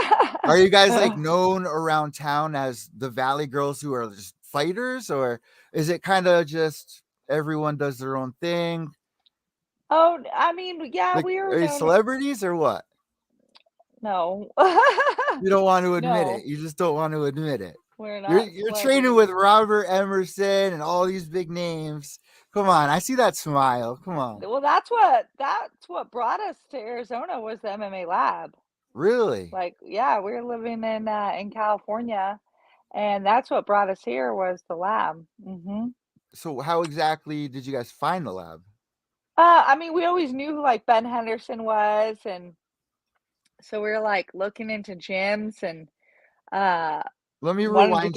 Are you guys like known around town as the Valley Girls who are just fighters, or is it kind of just everyone does their own thing? Oh, I mean, yeah, Like, we were are you celebrities or what? No. You don't want to admit No. it. You just don't want to admit it. We're not. You're training with Robert Emerson and all these big names. Come on, I see that smile. Come on. Well, that's what brought us to Arizona was the MMA lab. Really? Like, yeah, we were living in California, and that's what brought us here was the lab. So how exactly did you guys find the lab? I mean, we always knew who like Ben Henderson was, and so we were like looking into gyms and Let me rewind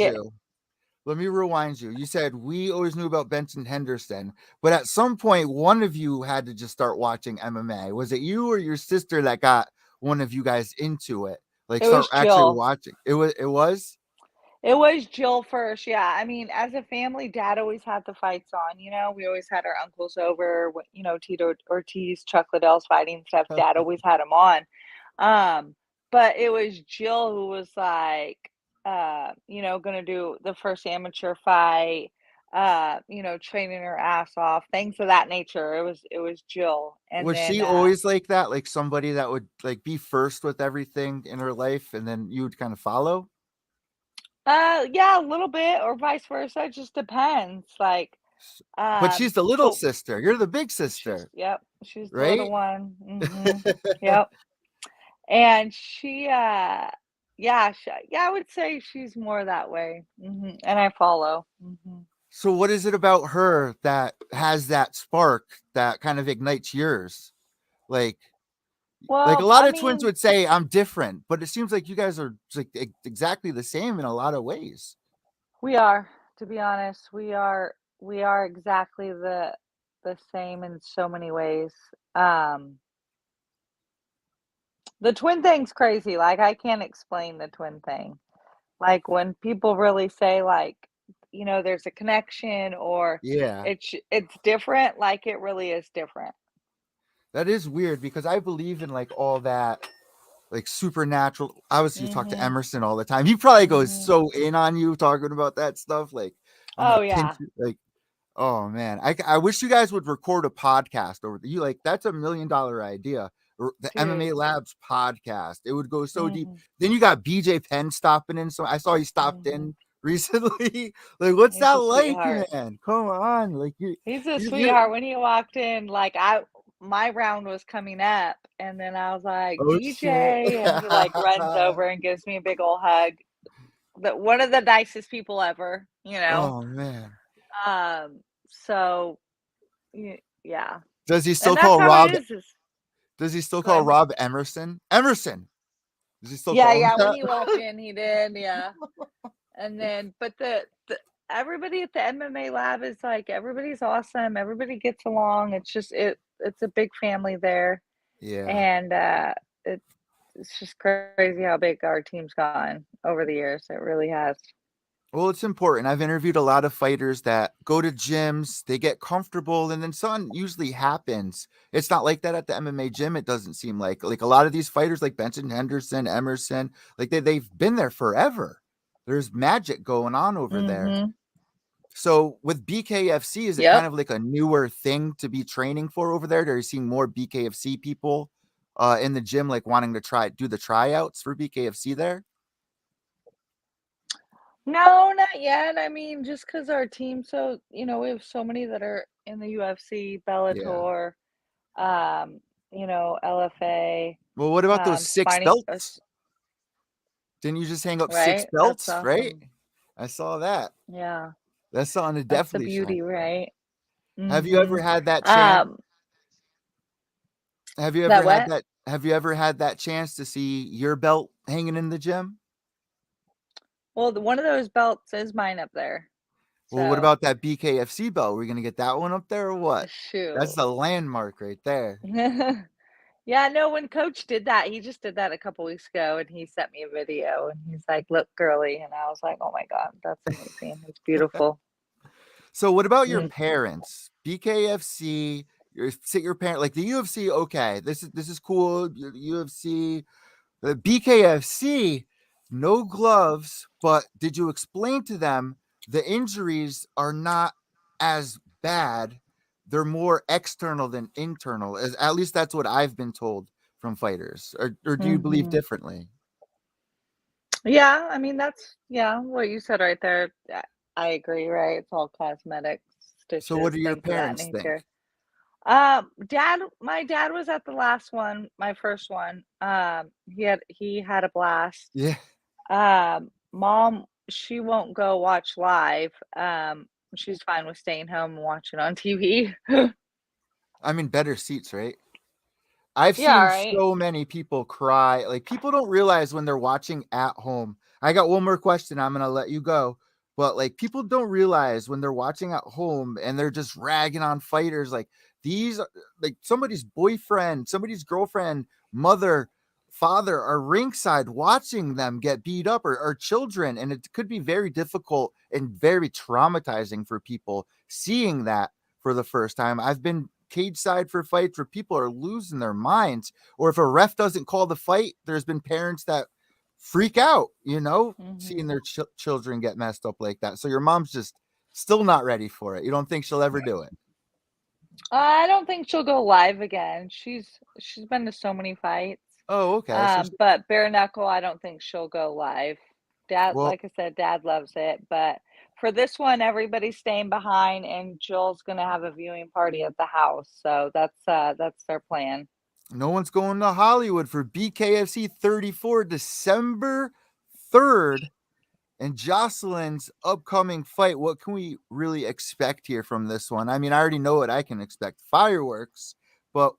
you. You said we always knew about Benson Henderson, but at some point, one of you had to just start watching MMA. Was it you or your sister that got one of you guys into it? Like It start was actually Jill. watching. It was. It was Jill first. Yeah. I mean, as a family, Dad always had the fights on. You know, we always had our uncles over. You know, Tito Ortiz, Chuck Liddell's fighting stuff. Dad always had them on. But it was Jill who was like, you know, gonna do the first amateur fight. You know, training her ass off, things of that nature. It was Jill, and Was then she always like that? Like somebody that would like be first with everything in her life and then you would kind of follow? yeah, a little bit, or vice versa. It just depends. Like, But she's the little but sister. You're the big sister, she's the little right? one. Yep. And she, yeah, I would say she's more that way. And I follow. So what is it about her that has that spark that kind of ignites yours? Like a Well, lot I of twins mean, would say I'm different, but it seems like you guys are like exactly the same in a lot of ways. we are, to be honest, we are exactly the same in so many ways. The twin thing's crazy. Like, I can't explain the twin thing. Like, when people really say, like, you know, there's a connection or Yeah. it's different, like, it really is different. That is weird because I believe in like all that like supernatural. Obviously, you talk to Mhm. Emerson all the time. He probably goes Mhm. so in on you talking about that stuff. Like, I'm Oh, gonna pinch yeah. you. Like, oh man, I wish you guys would record a podcast over you. Like, that's $1 million idea. Or the MMA Dude. Labs podcast. It would go so deep. Mhm. Then you got BJ Penn stopping in. So I saw he stopped Mhm. in recently. Like, what's He's that a like, sweetheart. man? Come on, like He's a you sweetheart. When he walked in, like, my round was coming up, and then I was like, oh shit. BJ, and he like runs over and gives me a big old hug. One of the nicest people ever, you know. Oh man. So yeah. Does he And still that's call how it Rob? is. Does he still Go call ahead. Rob Emerson? Emerson. Does he still Yeah, call him yeah. When that? he walked in, he did, yeah. And then, but the everybody at the MMA lab is like, everybody's awesome. Everybody gets along. It's just it's a big family there, Yeah. and it, it's just crazy how big our team's gotten over the years. It really has. Well, it's important. I've interviewed a lot of fighters that go to gyms, they get comfortable, and then something usually happens. It's not like that at the MMA gym. It doesn't seem like a lot of these fighters like Benson Henderson, Emerson, like they've been there forever. There's magic going on over there. Mm-hmm. So with BKFC, is it kind Yep. of like a newer thing to be training for over there? Are you seeing more BKFC people in the gym, like wanting to do the tryouts for BKFC there? No, not yet. I mean, just because our team, so we have so many that are in the UFC, Yeah. Bellator, LFA, Well, what about those 6 fighting belts? us, Didn't you just hang up 6 right? That's belts, right? awesome. I saw that. Yeah, That's something to that's the definitely shine beauty, for. right? Have you ever Mm-hmm. had that chance? Um, Have you ever that had what? that? Have you ever had that chance to see your belt hanging in the gym? Well, one of those belts is mine up there. Well, what So about that BKFC belt? We're gonna get that one up there or what? That's shoot. the landmark right there. Yeah, no, when coach did that, he just did that a couple weeks ago and he sent me a video and he's like, "Look, girly." And I was like, "Oh my God, that's amazing. It's beautiful." So what about your Mm. parents? BKFC, your parent, like the UFC, okay, this is cool. UFC, the BKFC, no gloves, but did you explain to them the injuries are not as bad? They're more external than internal. At least that's what I've been told from fighters. Or do you believe Mhm. differently? Yeah, I mean that's what you said right there. I agree, right? It's all cosmetics, So what stitches, do your things of that parents think? nature. My dad was at the last one, my first one. He had a blast. Yeah. Mom, she won't go watch live. She's fine with staying home and watching on TV. I'm in better seats, right? I've Yeah, seen right. so many people cry. Like people don't realize when they're watching at home. I got one more question. I'm gonna let you go. But like people don't realize when they're watching at home and they're just ragging on fighters, like these like somebody's boyfriend, somebody's girlfriend, mother, father are ringside watching them get beat up, or children, and it could be very difficult and very traumatizing for people seeing that for the first time. I've been cage side for fights where people are losing their minds, or if a ref doesn't call the fight, there's been parents that freak out, seeing their children get messed up like that. So your mom's just still not ready for it. You don't think she'll ever do it? I don't think she'll go live again. She's been to so many fights. Oh, okay. But bare knuckle, I don't think she'll go live. Dad, like I said, Dad loves it. But for this one, everybody's staying behind, and Joel's gonna have a viewing party at the house. So that's their plan. No one's going to Hollywood for BKFC 34, December 3rd. And Jocelyn's upcoming fight, what can we really expect here from this one? I mean, I already know what I can expect. Fireworks, but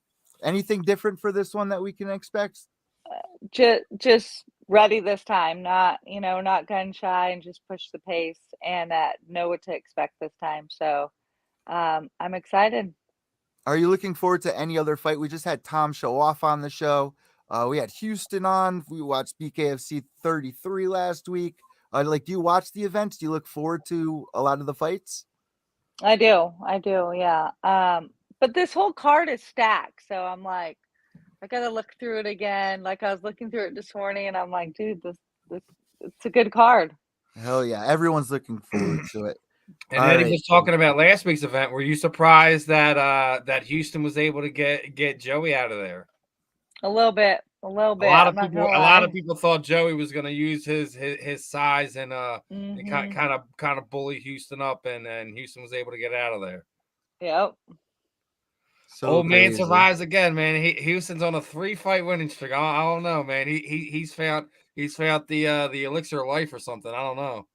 anything different for this one that we can expect? Just ready this time, not gun shy, and just push the pace and know what to expect this time. So I'm excited. Are you looking forward to any other fight? We just had Tom show off on the show. We had Houston on. We watched BKFC 33 last week. Do you watch the events? Do you look forward to a lot of the fights? I do, yeah. But this whole card is stacked, so I'm like, I gotta look through it again. Like, I was looking through it this morning, and I'm like, dude, this it's a good card. Hell yeah, everyone's looking forward to it. And Eddie was talking about last week's event. Were you surprised that Houston was able to get Joey out of there? A little bit. A lot of people thought Joey was going to use his size and kind of bully Houston up, and Houston was able to get out of there. Yep. So old man survives again, man. Houston's on a 3-fight winning streak. I don't know, man. He's found the elixir of life or something. I don't know.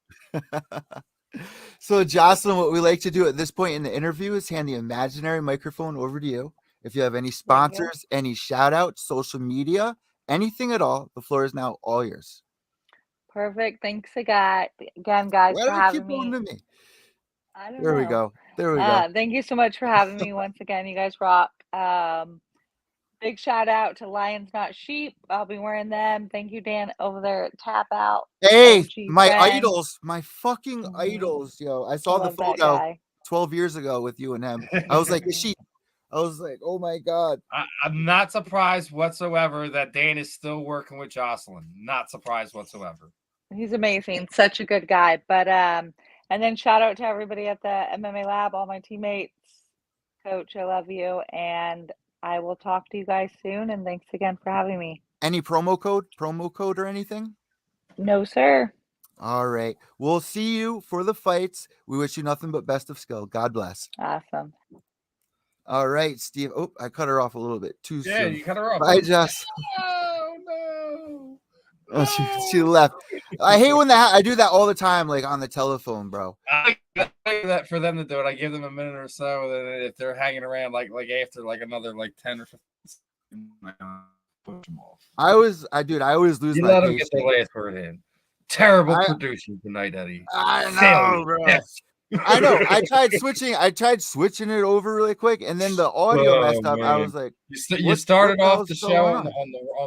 So, Jocelyn, what we like to do at this point in the interview is hand the imaginary microphone over to you. If you have any sponsors, any shout outs, social media, anything at all, the floor is now all yours. Perfect. Thanks again, guys, for having me. I don't know. There we go. Thank you so much for having me once again. You guys rock. Big shout out to Lions Not Sheep. I'll be wearing them. Thank you, Dan, over there at Tap Out. Hey, my idols, my fucking idols, yo. I saw the photo 12 years ago with you and him. I was like, I was like, oh my God. I'm not surprised whatsoever that Dan is still working with Jocelyn. Not surprised whatsoever. He's amazing. Such a good guy. But and then shout out to everybody at the MMA Lab, all my teammates. Coach, I love you. And I will talk to you guys soon. And thanks again for having me. Any promo code or anything? No, sir. All right. We'll see you for the fights. We wish you nothing but best of skill. God bless. Awesome. All right, Steve. Oh, I cut her off a little bit too soon. Yeah, you cut her off. Bye, Jess. Oh, no. Oh, she left. I hate when I do that all the time, like on the telephone, bro. I like that for them to do it. I give them a minute or so, and if they're hanging around like after like another like 10 or 15, push them off. I always lose my patience. Let them get the last word in. Terrible producing tonight, Eddie. I know, bro. Yes. I know. I tried switching it over really quick, and then the audio messed up. Man. I was like, you started off the show on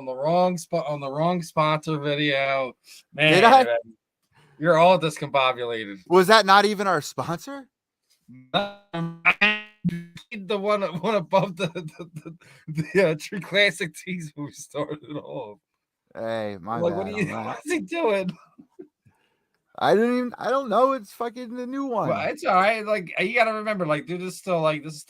the wrong spot, on the wrong sponsor video. Man, did I? Man, you're all discombobulated. Was that not even our sponsor? The one above the True Classic Tees who started off. Hey, my like, bad. What is he doing? I don't know. It's fucking the new one. Well, it's all right. Like, you gotta remember, like, dude, this is still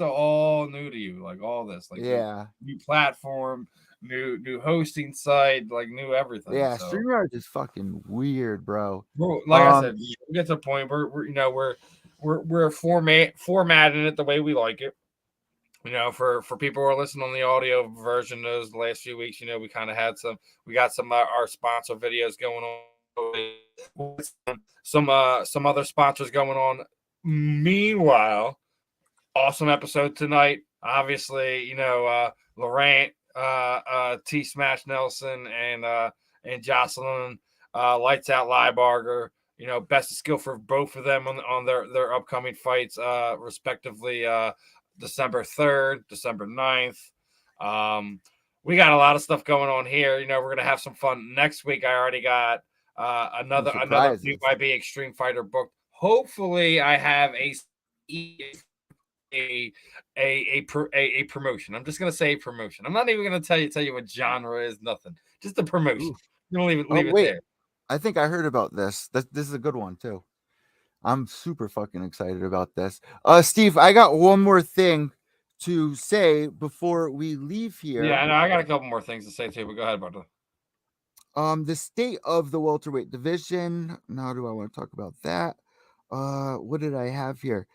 all new to you. Like all this, like, yeah, new platform, new hosting site, like new everything. Yeah, so. StreamYard is fucking weird, bro. Like I said, we get to the point where we're formatting it the way we like it. You know, for people who are listening on the audio version, those the last few weeks, we kind of had we got some our sponsor videos going on. Some other sponsors going on. Meanwhile, awesome episode tonight. Obviously, Lowrant, T Smash Nelson, and Jocelyn, Lights Out Lybarger. Best of skill for both of them on their upcoming fights, respectively. December 3rd, December 9th. we got a lot of stuff going on here. You know, we're gonna have some fun next week. I already got another new IB Extreme Fighter booked. Hopefully, I have a promotion. I'm just gonna say promotion. I'm not even gonna tell you what genre is. Nothing. Just a promotion. You don't leave it there. I think I heard about this. This is a good one too. I'm super fucking excited about this. Steve, I got one more thing to say before we leave here. Yeah, I got a couple more things to say too, but go ahead, brother. The state of the welterweight division. Now, do I want to talk about that? What did I have here?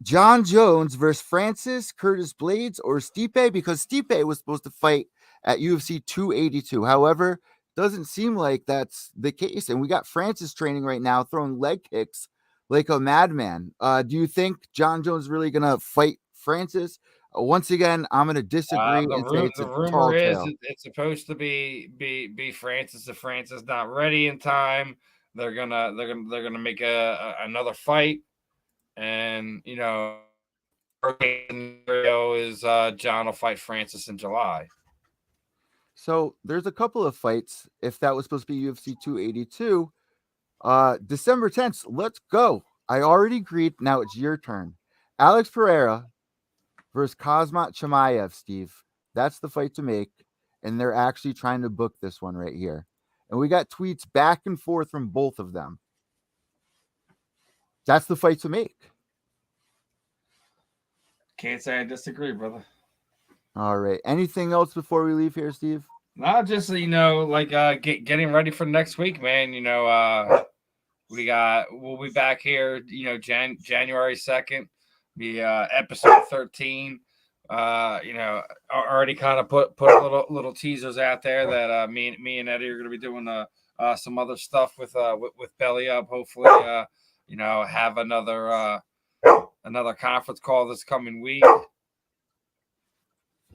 John Jones versus Francis Curtis Blades or Stipe, because Stipe was supposed to fight at UFC 282. However, doesn't seem like that's the case. And we got Francis training right now, throwing leg kicks like a madman. Do you think John Jones is really going to fight Francis? Once again, I'm going to disagree and say it's a tall tale. It's supposed to be Francis. If Francis not ready in time, they're gonna make another fight. And you know, is John will fight Francis in July. So there's a couple of fights. If that was supposed to be UFC 282, December 10th, let's go. I already agreed. Now it's your turn. Alex Pereira versus Kazmat Chimaev, Steve. That's the fight to make. And they're actually trying to book this one right here. And we got tweets back and forth from both of them. That's the fight to make. Can't say I disagree, brother. All right. Anything else before we leave here, Steve? Not just, you know, like getting ready for next week, man. You know, we'll be back here, you know, January 2nd, the episode 13. You know, already kind of put little teasers out there that me and Eddie are going to be doing some other stuff with Belly Up. Hopefully, you know, have another conference call this coming week.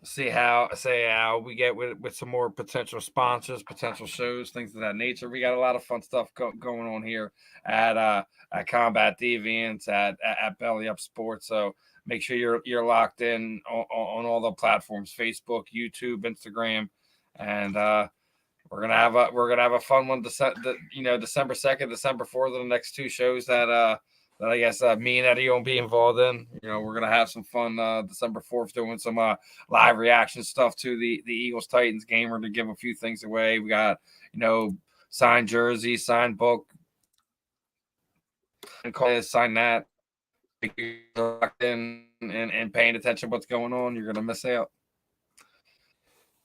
See how we get with some more potential sponsors, potential shows, things of that nature. We got a lot of fun stuff going on here at Combat Deviants, at Belly Up Sports. So make sure you're locked in on all the platforms: Facebook, YouTube, Instagram, and we're gonna have a fun one. December 2nd, December 4th are the next two shows that I guess me and Eddie won't be involved in. You know, we're gonna have some fun December 4th doing some live reaction stuff to the Eagles Titans game. We're gonna give a few things away. We got, you know, signed jersey, signed book, and sign that. If you're locked in and paying attention to what's going on, you're gonna miss out.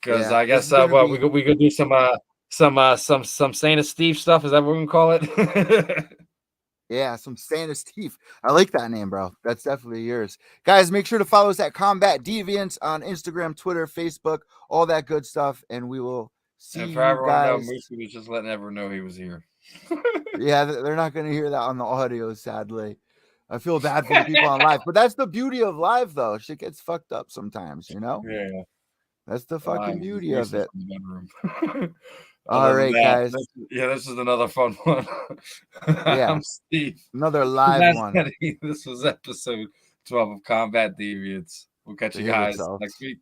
Because I guess we could do some Saint Steve stuff. Is that what we're gonna call it? Yeah, some Santa Steve. I like that name, bro. That's definitely yours. Guys, make sure to follow us at Combat Deviants on Instagram, Twitter, Facebook, all that good stuff. And we will see you guys. Moosey was just letting everyone know he was here. Yeah, they're not going to hear that on the audio, sadly. I feel bad for the people on live. But that's the beauty of live, though. Shit gets fucked up sometimes, you know? Yeah. That's the fucking beauty of it. All right, guys. This is another fun one. Yeah, I'm Steve. Another live one. This was episode 12 of Combat Deviants. We'll catch you guys next week.